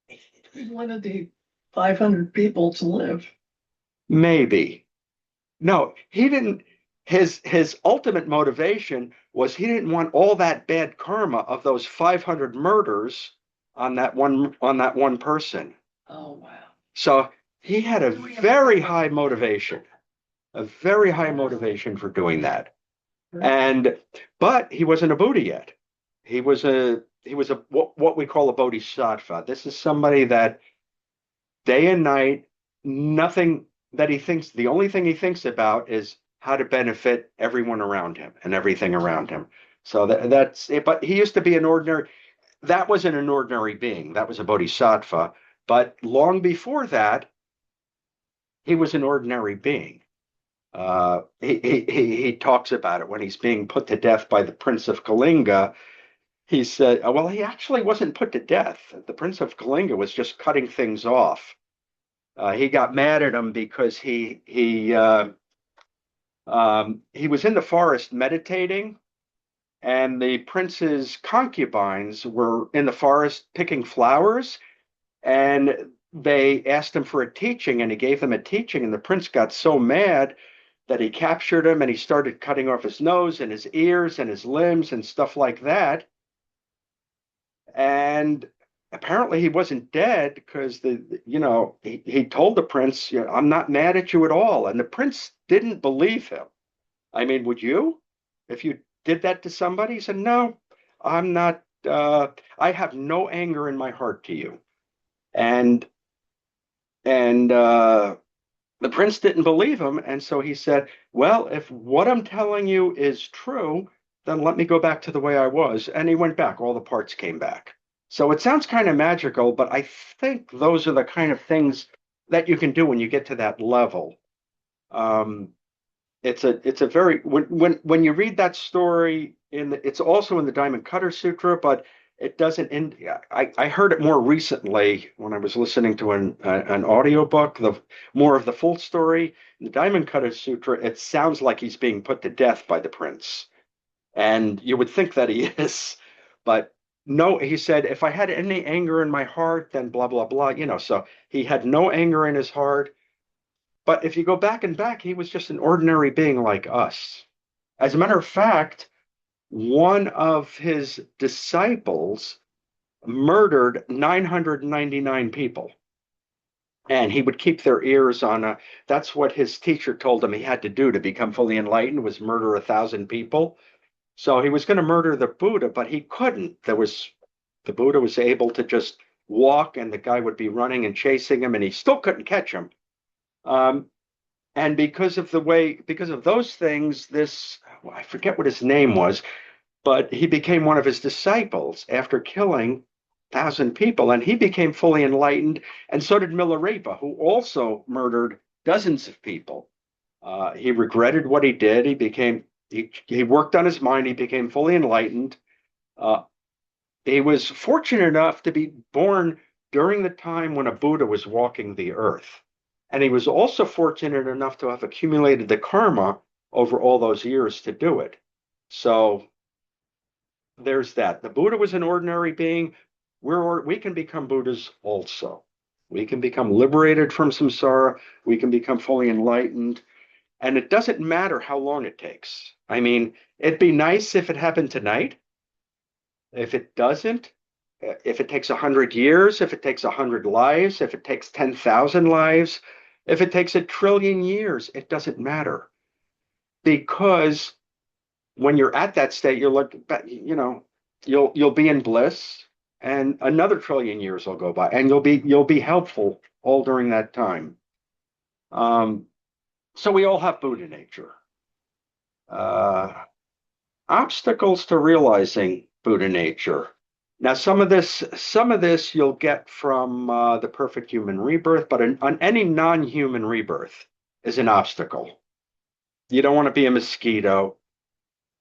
He wanted the 500 people to live. Maybe. No, he didn't. His ultimate motivation was he didn't want all that bad karma of those 500 murders on that one person. Oh, wow. So he had a very high motivation for doing that. But he wasn't a Buddha yet. He was what we call a bodhisattva. This is somebody that day and night, the only thing he thinks about is how to benefit everyone around him and everything around him. So that's it. But he used to be that wasn't an ordinary being. That was a bodhisattva. But long before that, he was an ordinary being. He talks about it when he's being put to death by the Prince of Kalinga. He said, well, he actually wasn't put to death. The Prince of Kalinga was just cutting things off. He got mad at him because he was in the forest meditating, and the prince's concubines were in the forest picking flowers, and they asked him for a teaching, and he gave them a teaching, and the prince got so mad that he captured him and he started cutting off his nose and his ears and his limbs and stuff like that. And apparently he wasn't dead because he told the prince, I'm not mad at you at all. And the prince didn't believe him. I mean, would you, if you did that to somebody? He said, no, I'm not, I have no anger in my heart to you. And the prince didn't believe him. And so he said, well, if what I'm telling you is true, then let me go back to the way I was. And he went back. All the parts came back. So it sounds kind of magical, but I think those are the kind of things that you can do when you get to that level. It's a very when you read that story it's also in the Diamond Cutter Sutra, but it doesn't in I heard it more recently when I was listening to an audiobook, the more of the full story. In the Diamond Cutter Sutra, it sounds like he's being put to death by the prince. And you would think that he is, but no, he said, if I had any anger in my heart, then blah, blah, blah, so he had no anger in his heart. But if you go back and back, he was just an ordinary being like us. As a matter of fact, one of his disciples murdered 999 people. And he would keep their ears on that's what his teacher told him he had to do to become fully enlightened, was murder 1,000 people. So he was going to murder the Buddha, but he couldn't. The Buddha was able to just walk, and the guy would be running and chasing him, and he still couldn't catch him. And because of those things, I forget what his name was, but he became one of his disciples after killing 1,000 people, and he became fully enlightened, and so did Milarepa, who also murdered dozens of people. He regretted what he did. He worked on his mind. He became fully enlightened. He was fortunate enough to be born during the time when a Buddha was walking the earth. And he was also fortunate enough to have accumulated the karma over all those years to do it. So there's that. The Buddha was an ordinary being. We can become Buddhas also. We can become liberated from samsara. We can become fully enlightened. And it doesn't matter how long it takes. I mean, it'd be nice if it happened tonight. If it doesn't, if it takes 100 years, if it takes 100 lives, if it takes 10,000 lives, if it takes 1,000,000,000,000 years, it doesn't matter. Because when you're at that state, you'll be in bliss, and another 1,000,000,000 years will go by, and you'll be helpful all during that time. So we all have Buddha nature. Obstacles to realizing Buddha nature. Now, some of this you'll get from the Perfect Human Rebirth, but on any non-human rebirth is an obstacle. You don't want to be a mosquito.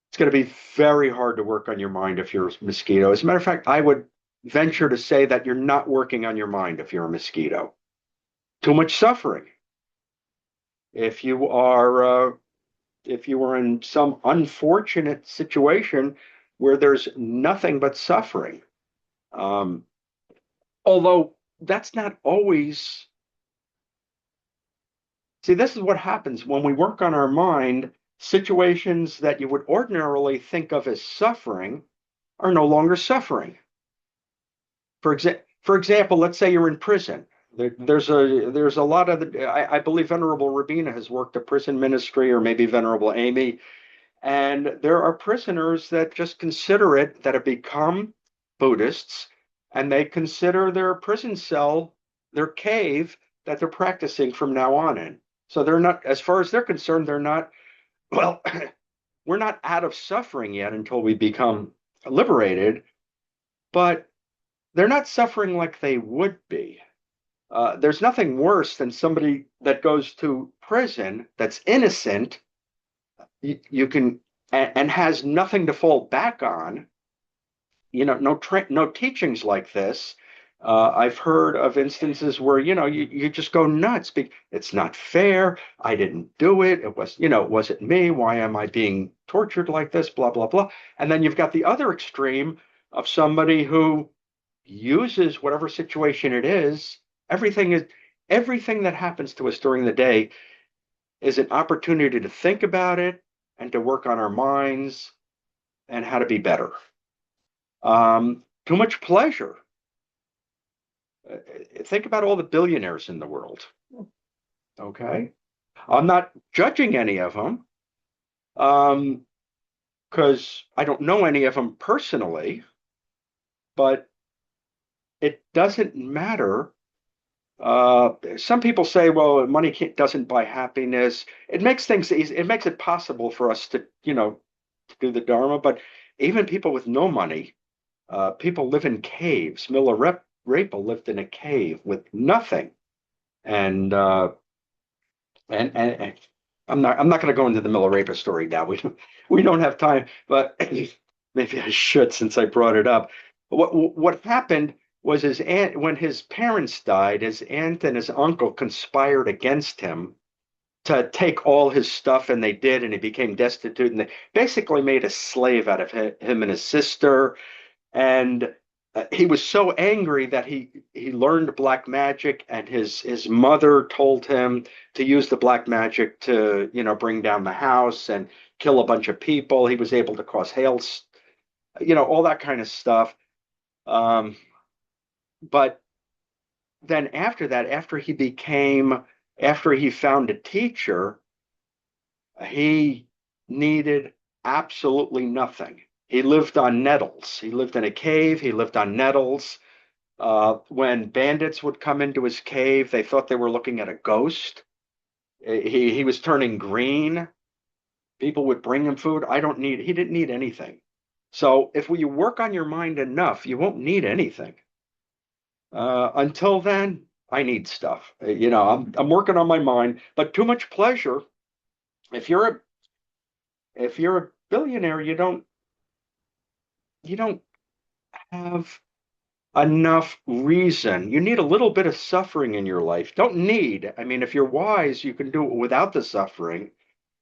It's going to be very hard to work on your mind if you're a mosquito. As a matter of fact, I would venture to say that you're not working on your mind if you're a mosquito. Too much suffering. If you are in some unfortunate situation where there's nothing but suffering, although that's not always. See, this is what happens when we work on our mind. Situations that you would ordinarily think of as suffering are no longer suffering. For example, let's say you're in prison. There's a lot of I believe Venerable Rabina has worked a prison ministry, or maybe Venerable Amy, and there are prisoners that just consider it, that have become Buddhists, and they consider their prison cell their cave that they're practicing from now on in. So they're not, as far as they're concerned, they're not. Well, we're not out of suffering yet until we become liberated, but they're not suffering like they would be. There's nothing worse than somebody that goes to prison that's innocent, you can and has nothing to fall back on. No teachings like this. I've heard of instances where you just go nuts. It's not fair. I didn't do it. It wasn't me. Why am I being tortured like this? Blah blah blah. And then you've got the other extreme of somebody who uses whatever situation it is. Everything that happens to us during the day is an opportunity to think about it and to work on our minds and how to be better. Too much pleasure. Think about all the billionaires in the world. Okay. I'm not judging any of them, because I don't know any of them personally, but it doesn't matter Some people say, well, money doesn't buy happiness. It makes things easy. It makes it possible for us to, to do the Dharma. But even people with no money, people live in caves. Milarepa lived in a cave with nothing, and and I'm not going to go into the Milarepa story now. We don't have time, but maybe I should since I brought it up. What happened was his aunt, when his parents died, his aunt and his uncle conspired against him to take all his stuff, and they did, and he became destitute, and they basically made a slave out of him and his sister. And he was so angry that he learned black magic, and his mother told him to use the black magic to bring down the house and kill a bunch of people. He was able to cause hails, all that kind of stuff. But then after that, after he found a teacher, he needed absolutely nothing. He lived on nettles. He lived in a cave. He lived on nettles. When bandits would come into his cave, they thought they were looking at a ghost. He was turning green. People would bring him food. He didn't need anything. So if you work on your mind enough, you won't need anything. Until then, I need stuff. I'm working on my mind, but too much pleasure. If you're a billionaire, you don't have enough reason. You need a little bit of suffering in your life. Don't need. I mean, if you're wise, you can do it without the suffering.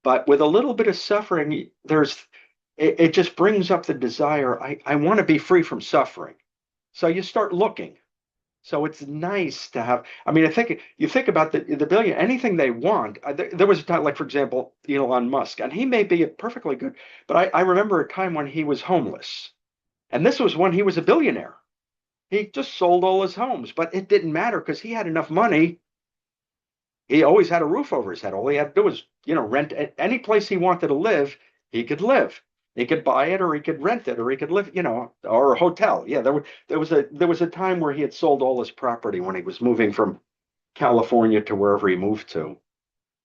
But with a little bit of suffering, it just brings up the desire. I want to be free from suffering. So you start looking. So it's nice to have. I mean, I think you think about the billion, anything they want. There was a time, like for example, Elon Musk, and he may be perfectly good, but I remember a time when he was homeless, and this was when he was a billionaire. He just sold all his homes, but it didn't matter because he had enough money. He always had a roof over his head. All he had to do was, rent any place he wanted to live. He could live. He could buy it, or he could rent it, or he could live, or a hotel. Yeah, there was a time where he had sold all his property when he was moving from California to wherever he moved to.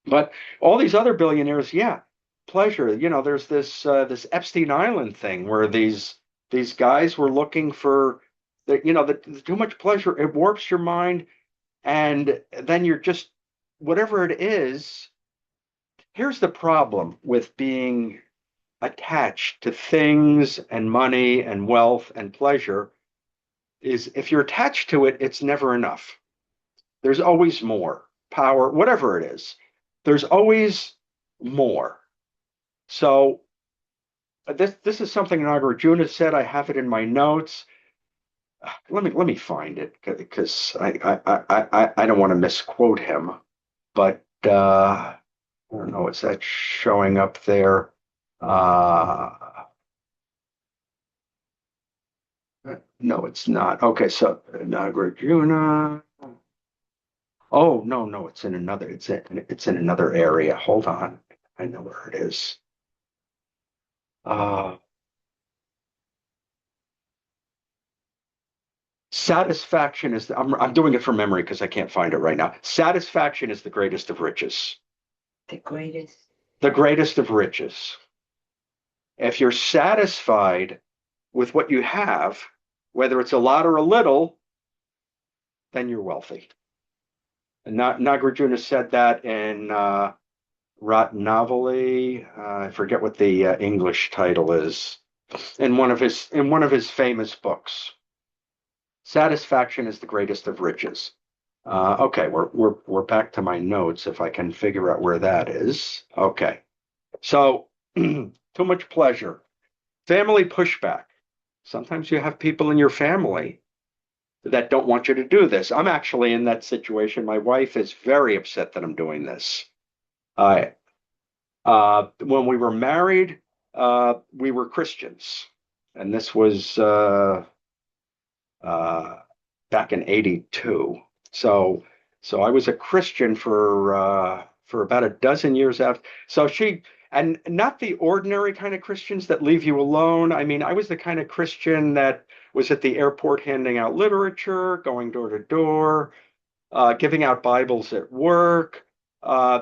But all these other billionaires, yeah, pleasure. There's this Epstein Island thing where these guys were looking for too much pleasure. It warps your mind, and then you're just whatever it is. Here's the problem with being attached to things and money and wealth and pleasure is if you're attached to it, it's never enough. There's always more power, whatever it is. There's always more. So this is something Nagarjuna said. I have it in my notes. Let me find it because I don't want to misquote him. But I don't know. Is that showing up there? No, it's not. Okay, so Nagarjuna. Oh, no, it's in another. It's in another area. Hold on, I know where it is. Satisfaction is. I'm doing it from memory because I can't find it right now. Satisfaction is the greatest of riches. The greatest. The greatest of riches. If you're satisfied with what you have, whether it's a lot or a little, then you're wealthy. And Nagarjuna said that in Ratnavali. I forget what the English title is. In one of his famous books. Satisfaction is the greatest of riches. Okay, we're back to my notes if I can figure out where that is. Okay, so too much pleasure, family pushback. Sometimes you have people in your family that don't want you to do this. I'm actually in that situation. My wife is very upset that I'm doing this. When we were married, we were Christians, and this was back in '82. So I was a Christian for about a dozen years after. So and not the ordinary kind of Christians that leave you alone. I mean, I was the kind of Christian that was at the airport handing out literature, going door to door, giving out Bibles at work.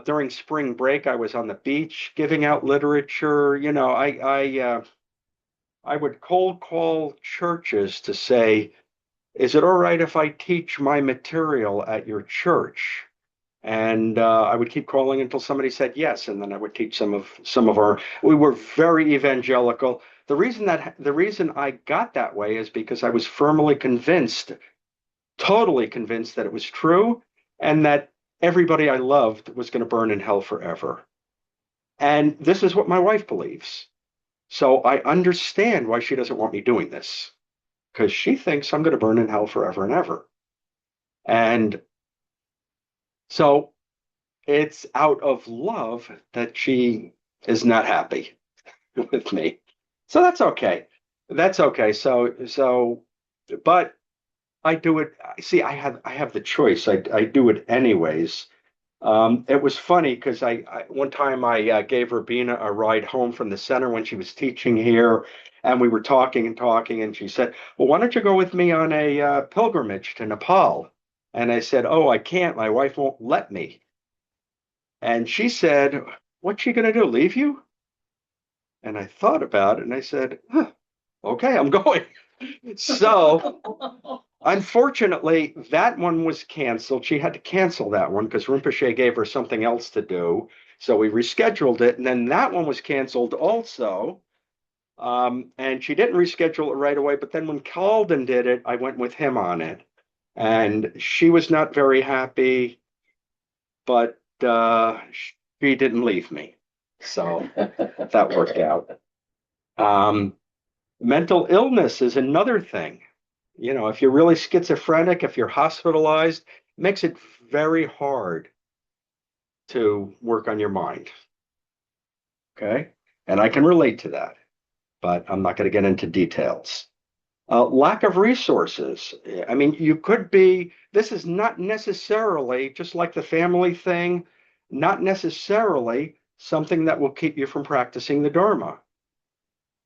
During spring break, I was on the beach giving out literature. I would cold call churches to say, is it all right if I teach my material at your church? And I would keep calling until somebody said yes, and then I would teach some of our. We were very evangelical. The reason I got that way is because I was firmly convinced, totally convinced that it was true, and that everybody I loved was going to burn in hell forever. And this is what my wife believes. So I understand why she doesn't want me doing this, because she thinks I'm going to burn in hell forever and ever. And so it's out of love that she is not happy with me. So that's okay. That's okay. But I do it. See, I have the choice. I do it anyways. It was funny because one time I gave Rabina a ride home from the center when she was teaching here, and we were talking and talking, and she said, "Well, why don't you go with me on a pilgrimage to Nepal?" And I said, "Oh, I can't. My wife won't let me." And she said, "What's she going to do? Leave you?" And I thought about it, and I said, huh, "Okay, I'm going." So unfortunately, that one was canceled. She had to cancel that one because Rinpoche gave her something else to do. So we rescheduled it. And then that one was canceled also. And she didn't reschedule it right away. But then when Calden did it, I went with him on it. And she was not very happy, but she didn't leave me. So that worked out. Mental illness is another thing. If you're really schizophrenic, if you're hospitalized, it makes it very hard to work on your mind. Okay. And I can relate to that, but I'm not going to get into details. Lack of resources. I mean, this is not necessarily, just like the family thing, not necessarily something that will keep you from practicing the Dharma,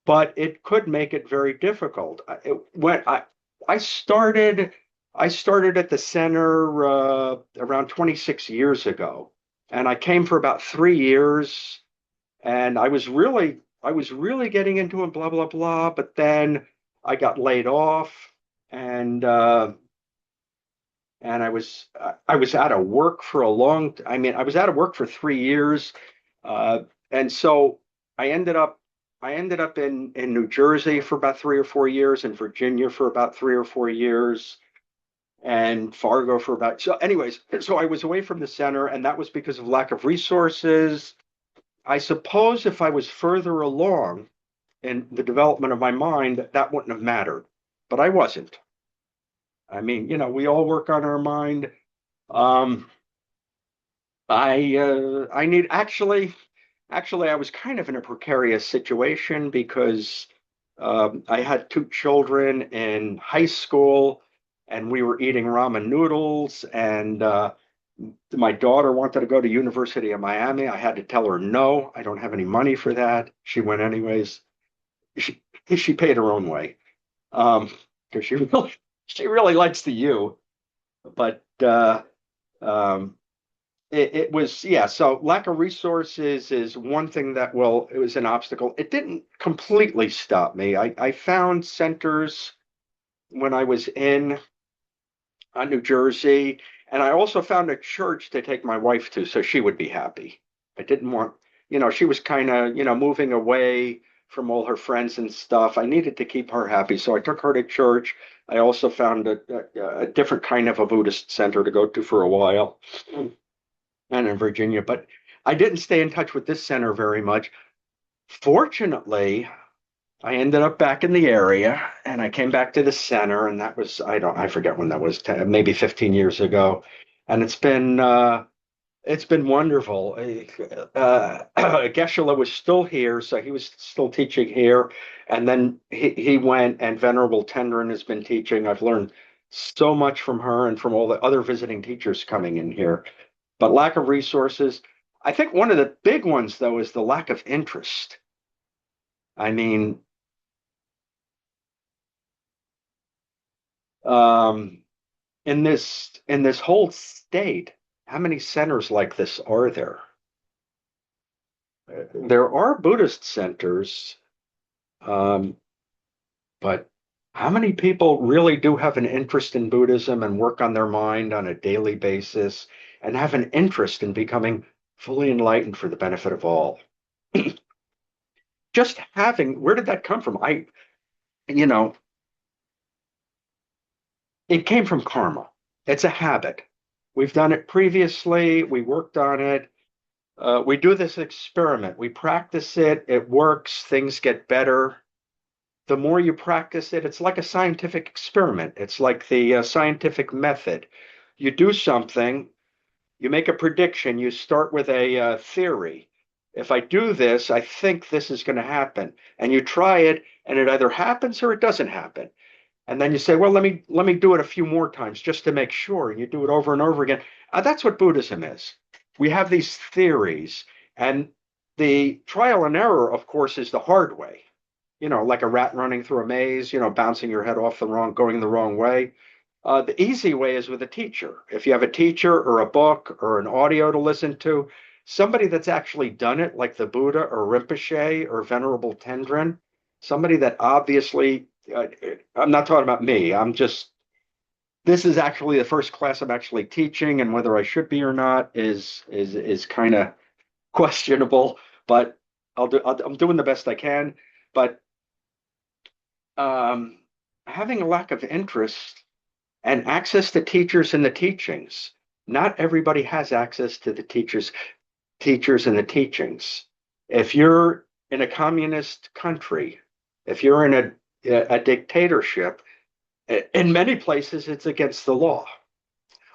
but it could make it very difficult. I started at the center around 26 years ago, and I came for about 3 years, and I was really getting into it, blah blah blah. But then I got laid off, and I was out of work for I was out of work for 3 years, and so I ended up in New Jersey for about 3 or 4 years, and Virginia for about 3 or 4 years, and Fargo for about. So, anyways, so I was away from the center, and that was because of lack of resources. I suppose if I was further along in the development of my mind, that wouldn't have mattered, but I wasn't. I mean, we all work on our mind. Um, I need actually, I was kind of in a precarious situation because I had two children in high school, and we were eating ramen noodles, and my daughter wanted to go to University of Miami. I had to tell her no, I don't have any money for that. She went anyways. She paid her own way, because she really likes the U, but um, it was, yeah. So lack of resources is one thing it was an obstacle. It didn't completely stop me. I found centers when I was in New Jersey, and I also found a church to take my wife to so she would be happy. I didn't want, she was kind of, moving away from all her friends and stuff. I needed to keep her happy, so I took her to church. I also found a different kind of a Buddhist center to go to for a while, and in Virginia, but I didn't stay in touch with this center very much. Fortunately, I ended up back in the area, and I came back to the center, and that was, I forget when that was, maybe 15 years ago. And it's been wonderful. Geshe-la was still here, so he was still teaching here. And then he went, and Venerable Tenrin has been teaching. I've learned so much from her and from all the other visiting teachers coming in here. But lack of resources. I think one of the big ones, though, is the lack of interest. I mean, um, in this whole state, how many centers like this are there? There are Buddhist centers, but how many people really do have an interest in Buddhism and work on their mind on a daily basis and have an interest in becoming fully enlightened for the benefit of all? Just having, where did that come from? You know, it came from karma. It's a habit. We've done it previously. We worked on it. We do this experiment. We practice it. It works. Things get better. The more you practice it, it's like a scientific experiment. It's like the scientific method. You do something, you make a prediction, you start with a theory. If I do this, I think this is going to happen. And you try it, and it either happens or it doesn't happen. And then you say, well, let me do it a few more times just to make sure. And you do it over and over again. That's what Buddhism is. We have these theories, and the trial and error, of course, is the hard way. Like a rat running through a maze, bouncing your head off going the wrong way. The easy way is with a teacher. If you have a teacher or a book or an audio to listen to, somebody that's actually done it, like the Buddha or Rinpoche or Venerable Tendrin, somebody that obviously, I'm not talking about me. This is actually the first class I'm actually teaching, and whether I should be or not is kind of questionable, but I'm doing the best I can. But having a lack of interest and access to teachers and the teachings. Not everybody has access to the teachers and the teachings. If you're in a communist country, if you're in a dictatorship, in many places it's against the law.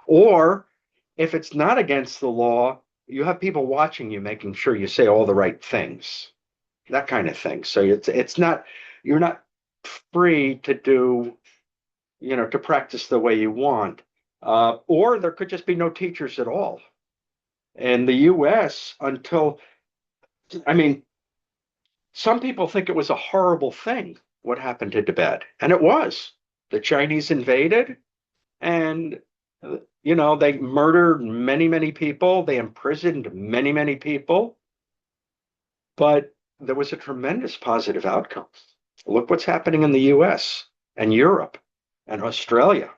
Or if it's not against the law, you have people watching you, making sure you say all the right things, that kind of thing. So you're not free to do, to practice the way you want. Or there could just be no teachers at all. In the US, some people think it was a horrible thing what happened to Tibet. And it was. The Chinese invaded, and they murdered many, many people. They imprisoned many, many people. But there was a tremendous positive outcome. Look what's happening in the US and Europe and Australia,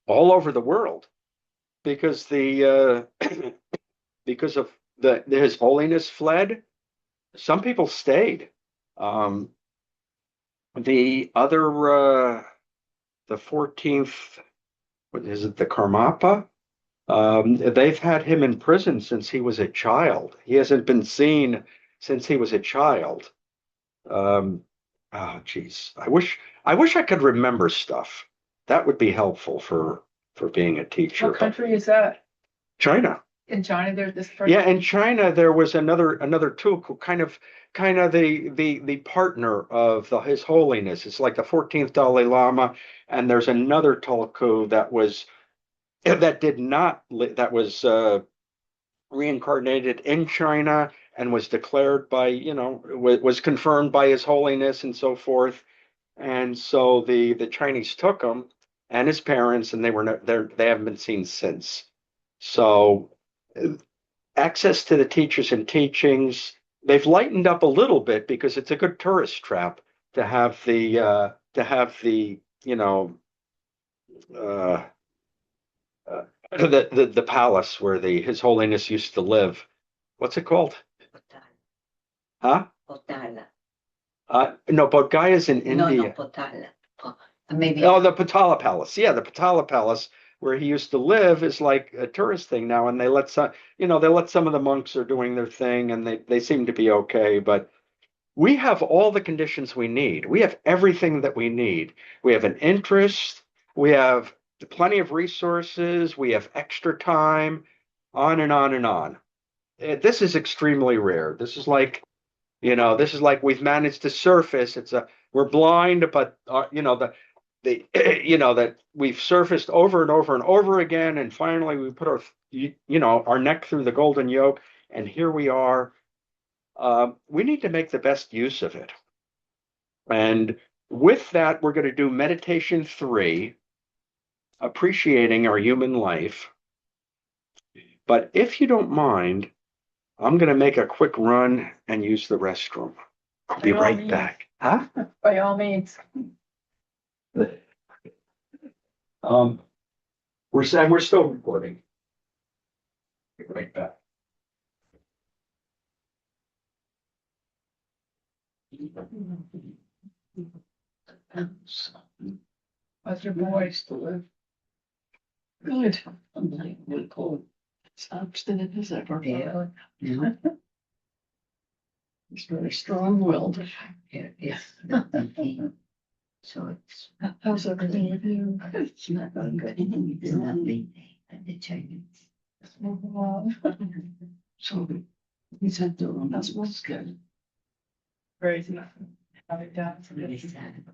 all over the world, because because of His Holiness fled. Some people stayed. The 14th, what is it, the Karmapa? They've had him in prison since he was a child. He hasn't been seen since he was a child. Oh, geez. I wish I could remember stuff. That would be helpful for being a teacher. What country is that? China. In China, there's this person. Yeah, in China there was another tulku, kind of the partner of His Holiness. It's like the 14th Dalai Lama, and there's another tulku that was reincarnated in China and was declared by, was confirmed by His Holiness and so forth. And so the Chinese took him and his parents, and they haven't been seen since. So access to the teachers and teachings, they've lightened up a little bit because it's a good tourist trap to have the palace where His Holiness used to live. What's it called? Huh? Potala. No, Bodh Gaya is in No, India. Potala. Maybe. Oh, the Potala Palace. Yeah, the Potala Palace where he used to live is like a tourist thing now, and they let some of the monks are doing their thing, and they seem to be okay. But we have all the conditions we need. We have everything that we need. We have an interest. We have plenty of resources. We have extra time, on and on and on. This is extremely rare. This is like we've managed to surface. We're blind, but that we've surfaced over and over and over again, and finally we put our neck through the golden yoke, and here we are. We need to make the best use of it. And with that, we're going to do meditation 3. appreciating our human life. But if you don't mind, I'm going to make a quick run and use the restroom. I'll be By all right means. back. Huh? By all means. We're still recording. Be right back. How's your voice to live? Good. I'm like, really cold. It's obstinate as ever. Yeah. He's very strong-willed. Yes. So it's. How's everything with you? It's not going good. It's nothing. The Chinese. So he said the room That's was good. Crazy. Have it done. Really sad.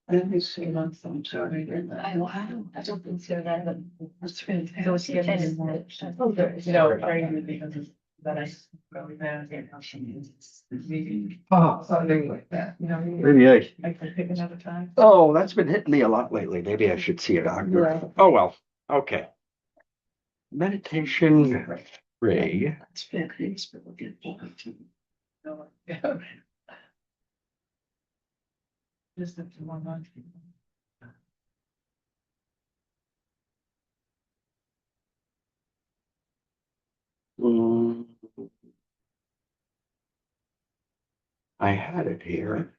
Then he's 3 months, I'm sorry. I don't consider that, but That's fantastic. Those kids. No, crazy because it's that I really bad. Oh, Something like that, you know. maybe I can pick another time. Oh, that's been hitting me a lot lately. Maybe I should see a doctor. Yeah. Oh, well. Okay. Meditation 3. That's fantastic. We'll get back to No, yeah. Just a few more months. Mm, I had it here.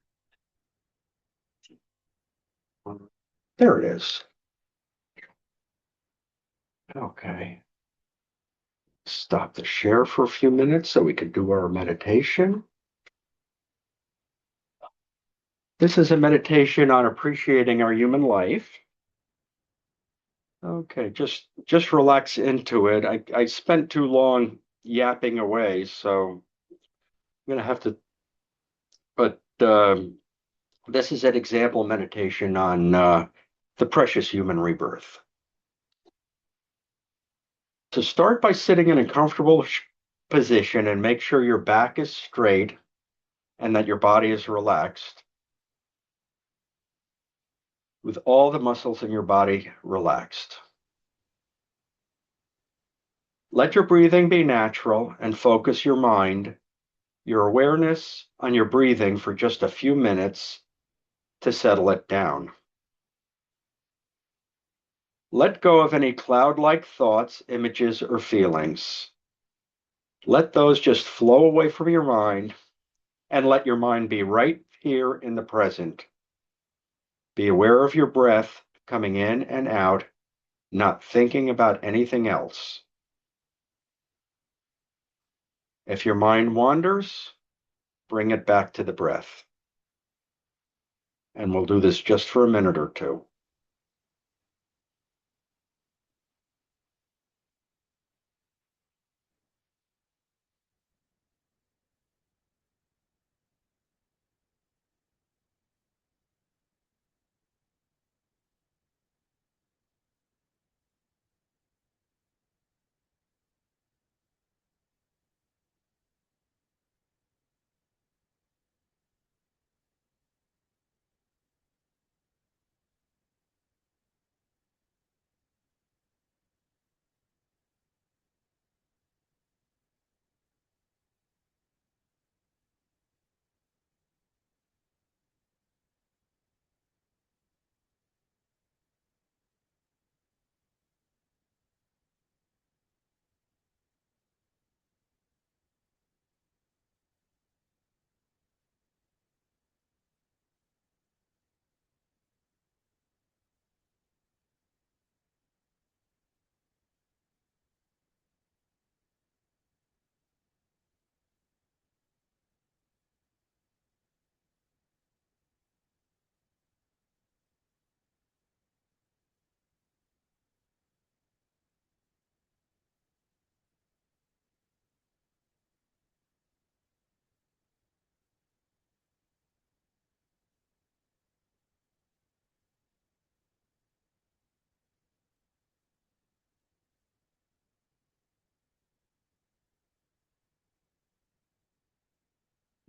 There it is. Okay. Stop the share for a few minutes so we could do our meditation. This is a meditation on appreciating our human life. Okay, just relax into it. I spent too long yapping away, so I'm gonna have to. But this is an example meditation on the precious human rebirth. To start by sitting in a comfortable position and make sure your back is straight and that your body is relaxed, with all the muscles in your body relaxed. Let your breathing be natural and focus your mind, your awareness on your breathing for just a few minutes to settle it down. Let go of any cloud-like thoughts, images, or feelings. Let those just flow away from your mind and let your mind be right here in the present. Be aware of your breath coming in and out, not thinking about anything else. If your mind wanders, bring it back to the breath. And we'll do this just for a minute or two.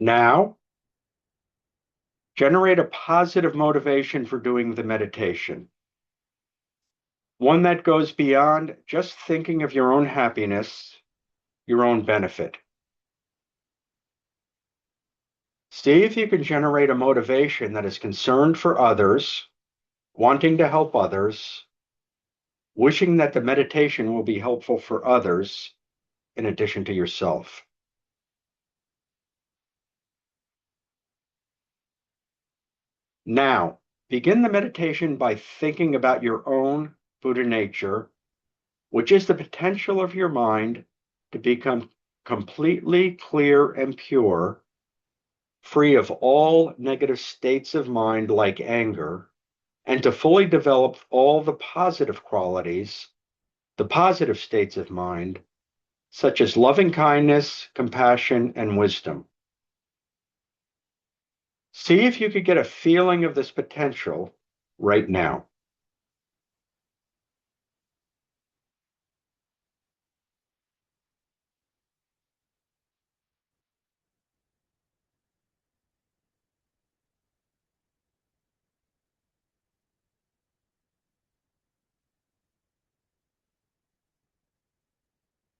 Now, generate a positive motivation for doing the meditation. one that goes beyond just thinking of your own happiness, your own benefit. See if you can generate a motivation that is concerned for others, wanting to help others, wishing that the meditation will be helpful for others in addition to yourself. Now, begin the meditation by thinking about your own Buddha nature, which is the potential of your mind to become completely clear and pure, free of all negative states of mind like anger, and to fully develop all the positive qualities, the positive states of mind, such as loving kindness, compassion, and wisdom. See if you could get a feeling of this potential right now.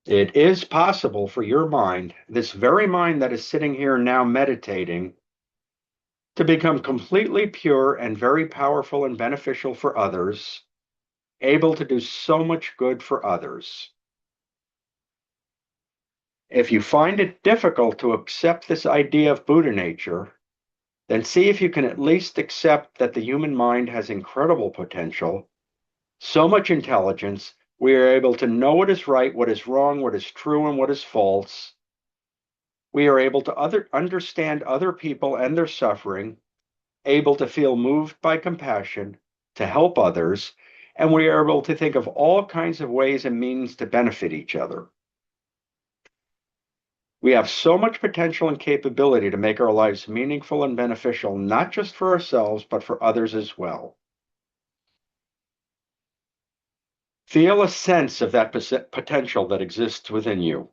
It is possible for your mind, this very mind that is sitting here now meditating, to become completely pure and very powerful and beneficial for others, able to do so much good for others. If you find it difficult to accept this idea of Buddha nature, then see if you can at least accept that the human mind has incredible potential, so much intelligence, we are able to know what is right, what is wrong, what is true, and what is false. We are able to understand other people and their suffering, able to feel moved by compassion, to help others, and we are able to think of all kinds of ways and means to benefit each other. We have so much potential and capability to make our lives meaningful and beneficial, not just for ourselves, but for others as well. Feel a sense of that potential that exists within you.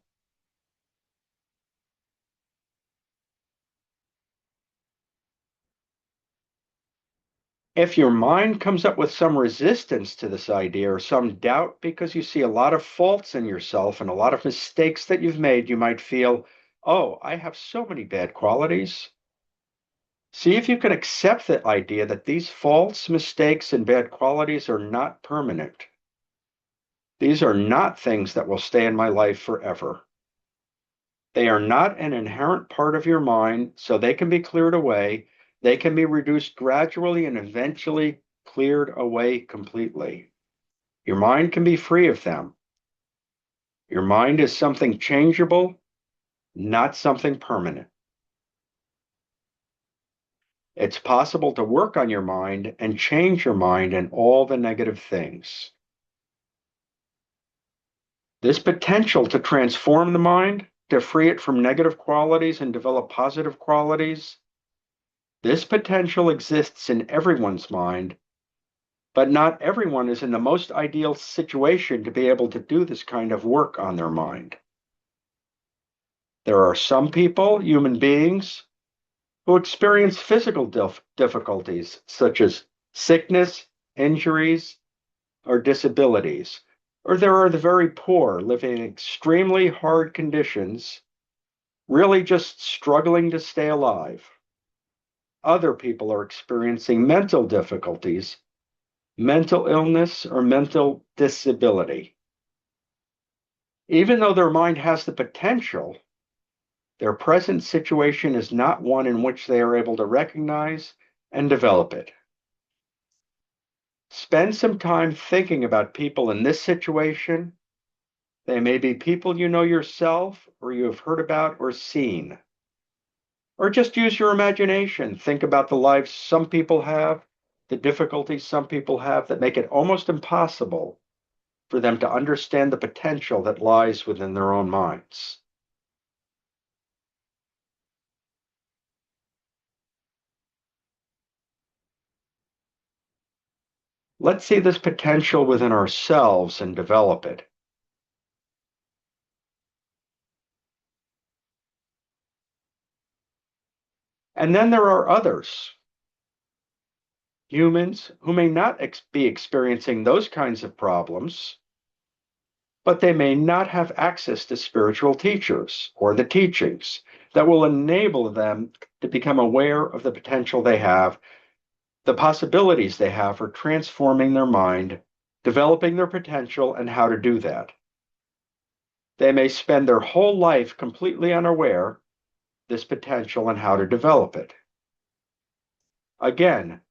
If your mind comes up with some resistance to this idea or some doubt because you see a lot of faults in yourself and a lot of mistakes that you've made, you might feel, oh, I have so many bad qualities. See if you can accept the idea that these faults, mistakes, and bad qualities are not permanent. These are not things that will stay in my life forever. They are not an inherent part of your mind, so they can be cleared away. They can be reduced gradually and eventually cleared away completely. Your mind can be free of them. Your mind is something changeable, not something permanent. It's possible to work on your mind and change your mind and all the negative things. This potential to transform the mind, to free it from negative qualities and develop positive qualities, this potential exists in everyone's mind, but not everyone is in the most ideal situation to be able to do this kind of work on their mind. There are some people, human beings, who experience physical difficulties such as sickness, injuries, or disabilities. Or there are the very poor living in extremely hard conditions, really just struggling to stay alive. Other people are experiencing mental difficulties, mental illness, or mental disability. Even though their mind has the potential, their present situation is not one in which they are able to recognize and develop it. Spend some time thinking about people in this situation. They may be people you know yourself, or you have heard about or seen. Or just use your imagination. Think about the lives some people have, the difficulties some people have that make it almost impossible for them to understand the potential that lies within their own minds. Let's see this potential within ourselves and develop it. And then there are others. humans who may not be experiencing those kinds of problems, but they may not have access to spiritual teachers or the teachings that will enable them to become aware of the potential they have, the possibilities they have for transforming their mind, developing their potential, and how to do that. They may spend their whole life completely unaware of this potential and how to develop it. Again,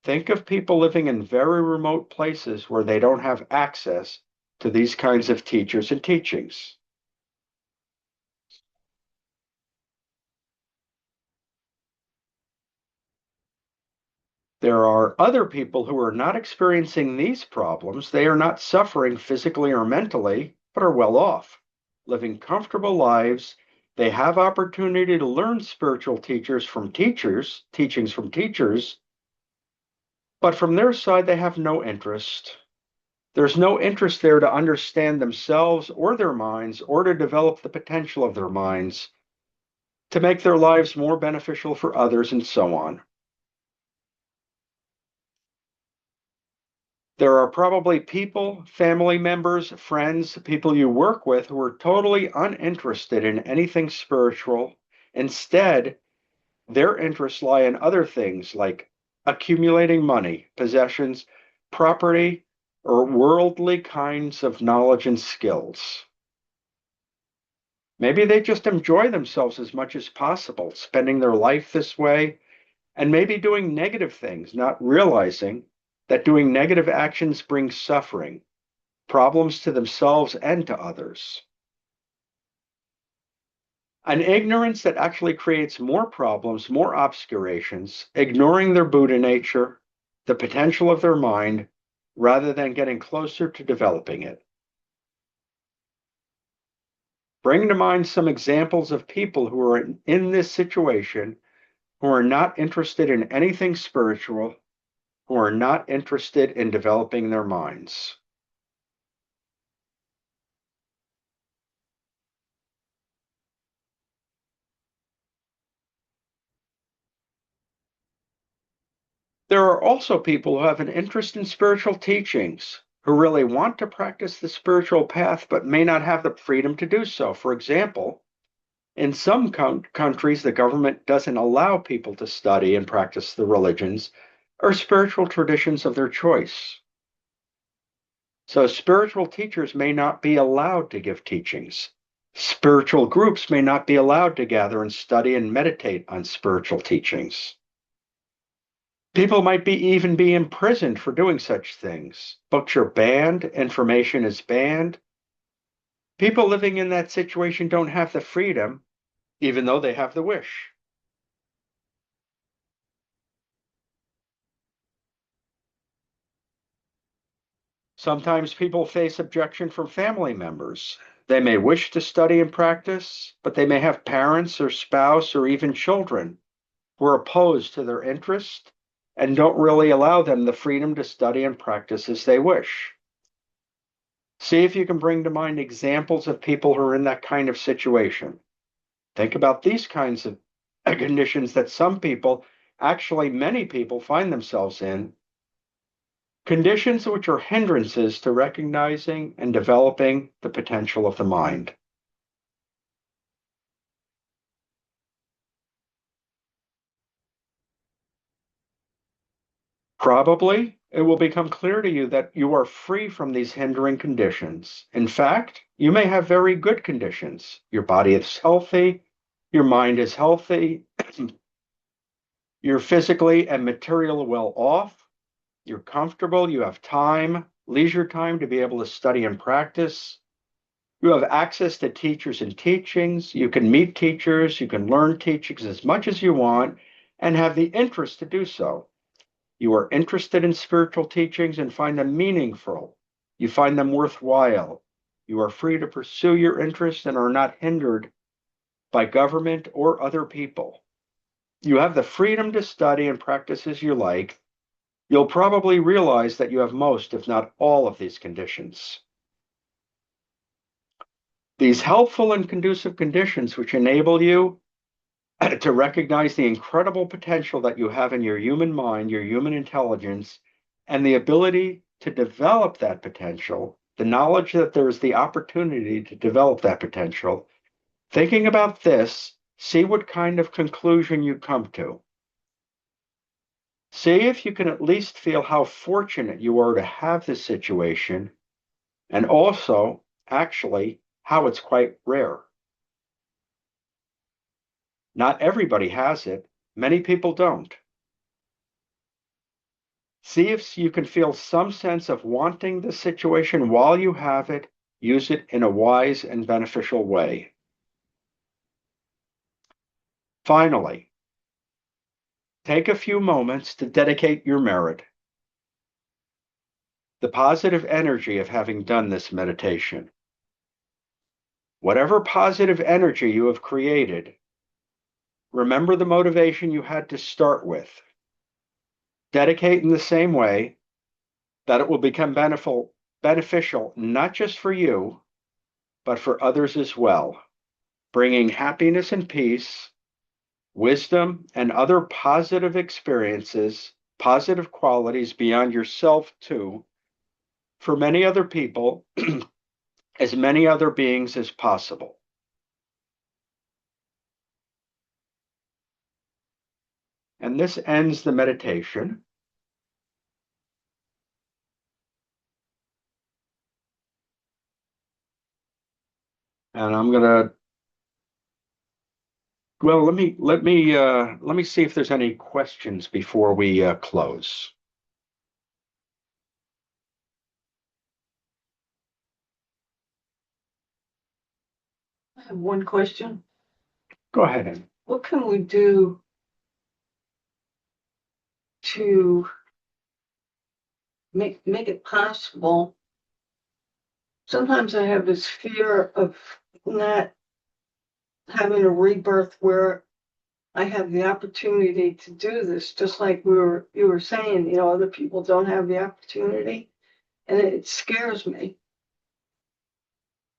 think of people living in very remote places where they don't have access to these kinds of teachers and teachings. There are other people who are not experiencing these problems. They are not suffering physically or mentally, but are well off, living comfortable lives. They have opportunity to learn spiritual teachings from teachers, but from their side, they have no interest. There's no interest there to understand themselves or their minds or to develop the potential of their minds, to make their lives more beneficial for others, and so on. There are probably people, family members, friends, people you work with who are totally uninterested in anything spiritual. Instead, their interests lie in other things like accumulating money, possessions, property, or worldly kinds of knowledge and skills. Maybe they just enjoy themselves as much as possible, spending their life this way, and maybe doing negative things, not realizing that doing negative actions brings suffering, problems to themselves and to others. An ignorance that actually creates more problems, more obscurations, ignoring their Buddha nature, the potential of their mind, rather than getting closer to developing it. Bring to mind some examples of people who are in this situation, who are not interested in anything spiritual, who are not interested in developing their minds. There are also people who have an interest in spiritual teachings, who really want to practice the spiritual path but may not have the freedom to do so. For example, in some countries, the government doesn't allow people to study and practice the religions or spiritual traditions of their choice. So spiritual teachers may not be allowed to give teachings. Spiritual groups may not be allowed to gather and study and meditate on spiritual teachings. People might even be imprisoned for doing such things. Books are banned, information is banned. People living in that situation don't have the freedom, even though they have the wish. Sometimes people face objection from family members. They may wish to study and practice, but they may have parents or spouse or even children who are opposed to their interest and don't really allow them the freedom to study and practice as they wish. See if you can bring to mind examples of people who are in that kind of situation. Think about these kinds of conditions that some people, actually many people, find themselves in. Conditions which are hindrances to recognizing and developing the potential of the mind. Probably, it will become clear to you that you are free from these hindering conditions. In fact, you may have very good conditions. Your body is healthy, your mind is healthy, you're physically and materially well off, you're comfortable, you have time, leisure time to be able to study and practice. You have access to teachers and teachings. You can meet teachers, you can learn teachings as much as you want, and have the interest to do so. You are interested in spiritual teachings and find them meaningful. You find them worthwhile. You are free to pursue your interests and are not hindered by government or other people. You have the freedom to study and practice as you like. You'll probably realize that you have most, if not all, of these conditions. These helpful and conducive conditions which enable you to recognize the incredible potential that you have in your human mind, your human intelligence, and the ability to develop that potential, the knowledge that there is the opportunity to develop that potential. Thinking about this, see what kind of conclusion you come to. See if you can at least feel how fortunate you are to have this situation, and also, actually, how it's quite rare. Not everybody has it. Many people don't. See if you can feel some sense of wanting the situation while you have it. Use it in a wise and beneficial way. Finally, take a few moments to dedicate your merit, the positive energy of having done this meditation. Whatever positive energy you have created, remember the motivation you had to start with. Dedicate in the same way that it will become beneficial not just for you, but for others as well, bringing happiness and peace, wisdom, and other positive experiences, positive qualities beyond yourself too, for many other people, as many other beings as possible. And this ends the meditation. And I'm gonna, well, let me see if there's any questions before we close. I have one question. Go ahead. What can we do to make it possible? Sometimes I have this fear of not having a rebirth where I have the opportunity to do this, just like you were saying, other people don't have the opportunity, and it scares me.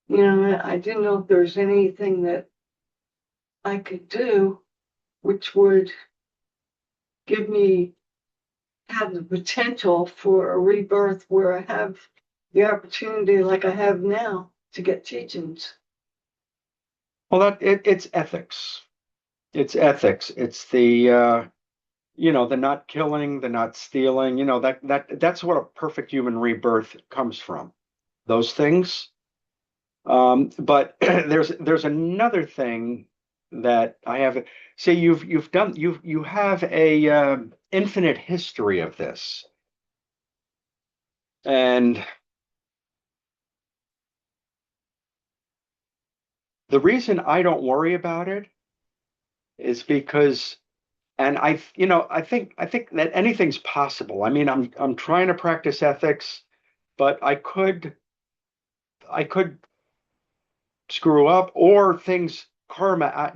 I didn't know if there's anything that I could do which would have the potential for a rebirth where I have the opportunity like I have now to get teachings. Well, it's ethics. It's ethics. It's the the not killing, the not stealing. That's what a perfect human rebirth comes from. Those things. But there's another thing that I have. See, you have a infinite history of this, and the reason I don't worry about it is because, and I think that anything's possible. I mean, I'm trying to practice ethics, but I could screw up, or things karma,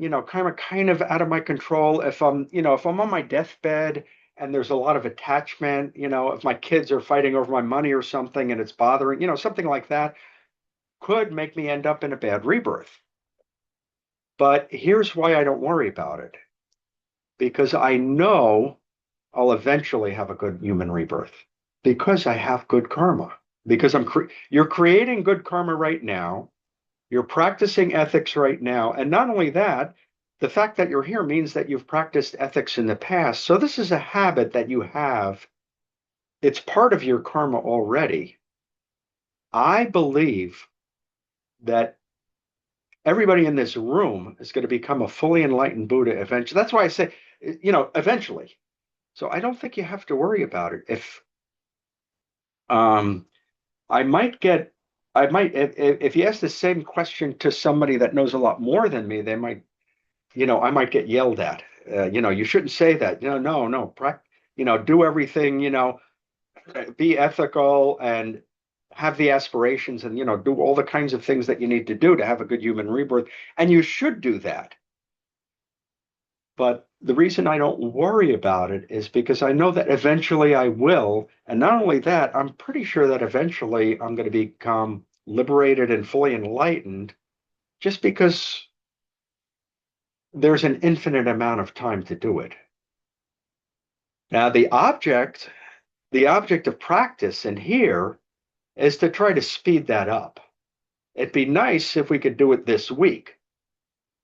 kind of out of my control. If I'm on my deathbed and there's a lot of attachment, if my kids are fighting over my money or something and it's bothering, something like that could make me end up in a bad rebirth. But here's why I don't worry about it. Because I know I'll eventually have a good human rebirth. Because I have good karma. Because you're creating good karma right now. You're practicing ethics right now. And not only that, the fact that you're here means that you've practiced ethics in the past. So this is a habit that you have. It's part of your karma already. I believe that everybody in this room is going to become a fully enlightened Buddha eventually. That's why I say, eventually. So I don't think you have to worry about it. If if you ask the same question to somebody that knows a lot more than me, they might, I might get yelled at. You shouldn't say that. No. Do everything, be ethical and have the aspirations and, do all the kinds of things that you need to do to have a good human rebirth. And you should do that. But the reason I don't worry about it is because I know that eventually I will. And not only that, I'm pretty sure that eventually I'm going to become liberated and fully enlightened, just because there's an infinite amount of time to do it. Now, the object of practice in here is to try to speed that up. It'd be nice if we could do it this week.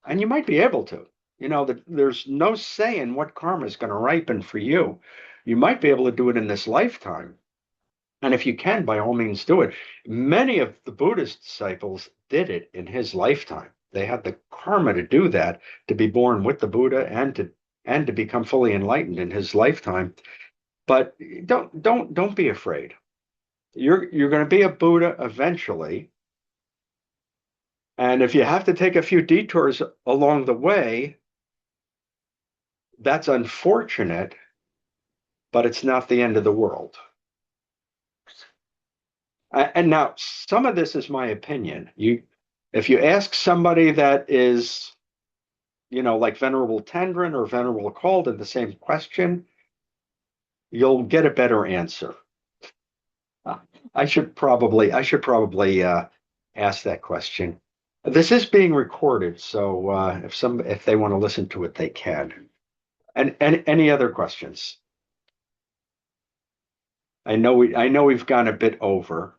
And you might be able to. There's no saying what karma is going to ripen for you. You might be able to do it in this lifetime. And if you can, by all means, do it. Many of the Buddhist disciples did it in his lifetime. They had the karma to do that, to be born with the Buddha and to become fully enlightened in his lifetime. But don't be afraid. You're going to be a Buddha eventually. And if you have to take a few detours along the way, that's unfortunate, but it's not the end of the world. And now, some of this is my opinion. If you ask somebody that is, like Venerable Tendrin or Venerable Calder the same question, you'll get a better answer. I should probably ask that question. This is being recorded, so if they want to listen to it, they can. And any other questions? I know we've gone a bit over,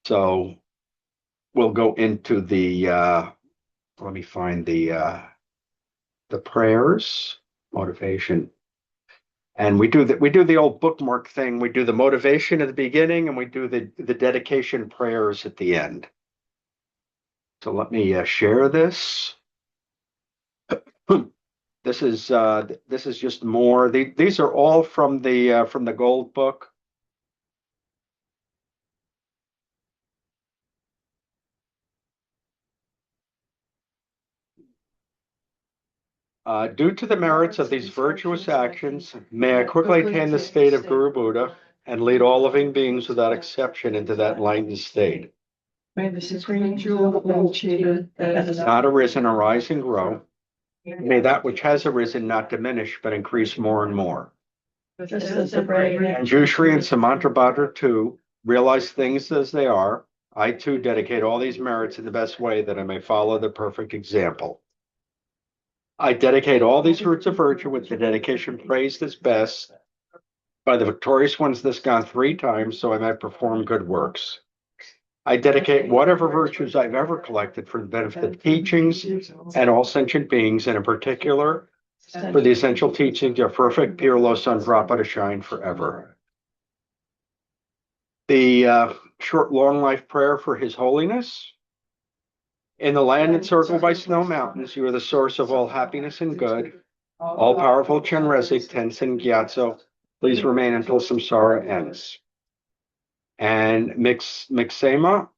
so we'll go into the. Let me find the prayers, motivation, and we do the old bookmark thing. We do the motivation at the beginning, and we do the dedication prayers at the end. So let me share this. This is just more. These are all from the Gold Book. Due to the merits of these virtuous actions, may I quickly attain the state of Guru Buddha and lead all living beings without exception into that enlightened state. May the supreme jewel of achievement that has Not arisen arise and grow. May that which has arisen not diminish, but increase more and more. just as the brain And Jushri and Samantrabhadra too realize things as they are. I too dedicate all these merits in the best way that I may follow the perfect example. I dedicate all these fruits of virtue with the dedication praised as best by the victorious ones this gone 3 times, so I may perform good works. I dedicate whatever virtues I've ever collected for the benefit of teachings and all sentient beings, and in particular for the essential teachings of perfect pure Losandrapa to shine forever. The short long life prayer for His Holiness. In the land encircled by snow mountains, you are the source of all happiness and good. All powerful Chenrezig, Tenzin Gyatso, please remain until samsara ends. And Mixema,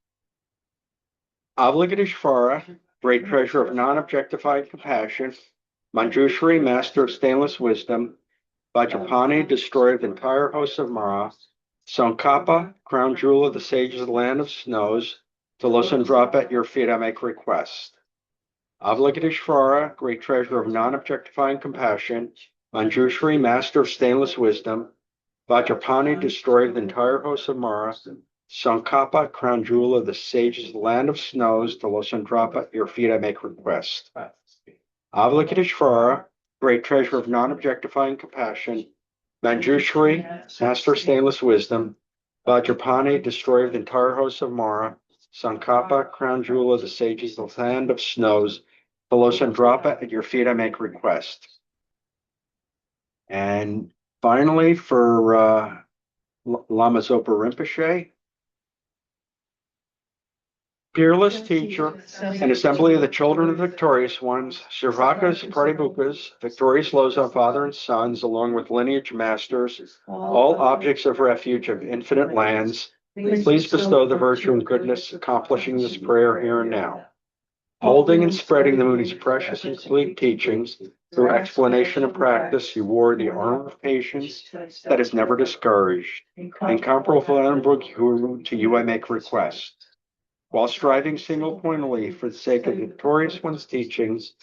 Avalokiteshvara, great treasure of non-objectified compassion, Manjushri, master of stainless wisdom, Vajrapani, destroyer of the entire host of Mara, Tsongkhapa, crown jewel of the sages of the land of snows, to Losandrapa at your feet I make request. Avalokiteshvara, great treasure of non-objectifying compassion, Manjushri, master of stainless wisdom, Vajrapani, destroyer of the entire host of Mara, Tsongkhapa, crown jewel of the sages of the land of snows, to Losandrapa at your feet I make request. Avalokiteshvara, great treasure of non-objectifying compassion, Manjushri, master of stainless wisdom, Vajrapani, destroyer of the entire host of Mara, Tsongkhapa, crown jewel of the sages of the land of snows, to Losandrapa at your feet I make request. And finally, for Lama Zopa Rinpoche, fearless teacher, an assembly of the children of the victorious ones, Sirvakas, Pratibhukas, victorious Losam, father and sons, along with lineage masters, all objects of refuge of infinite lands, please bestow the virtue and goodness accomplishing this prayer here and now. Holding and spreading the Moody's precious and complete teachings through explanation and practice, you wore the armor of patience that is never discouraged. Incomparable Guru, to you I make request. While striving single-pointedly for the sake of the victorious one's teachings,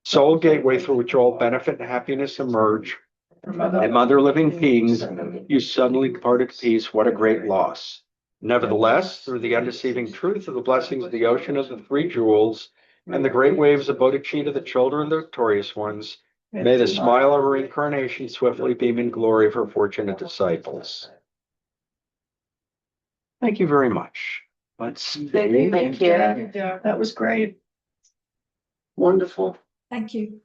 sole gateway through which all benefit and happiness emerge, and other living beings, you suddenly departed to peace. What a great loss. Nevertheless, through the undeceiving truth of the blessings of the ocean of the 3 jewels, and the great waves of bodhicitta, the children, the victorious ones, may the smile of reincarnation swiftly beam in glory for fortunate disciples. Thank you very much. Let's Thank you. That was great. Wonderful. Thank you.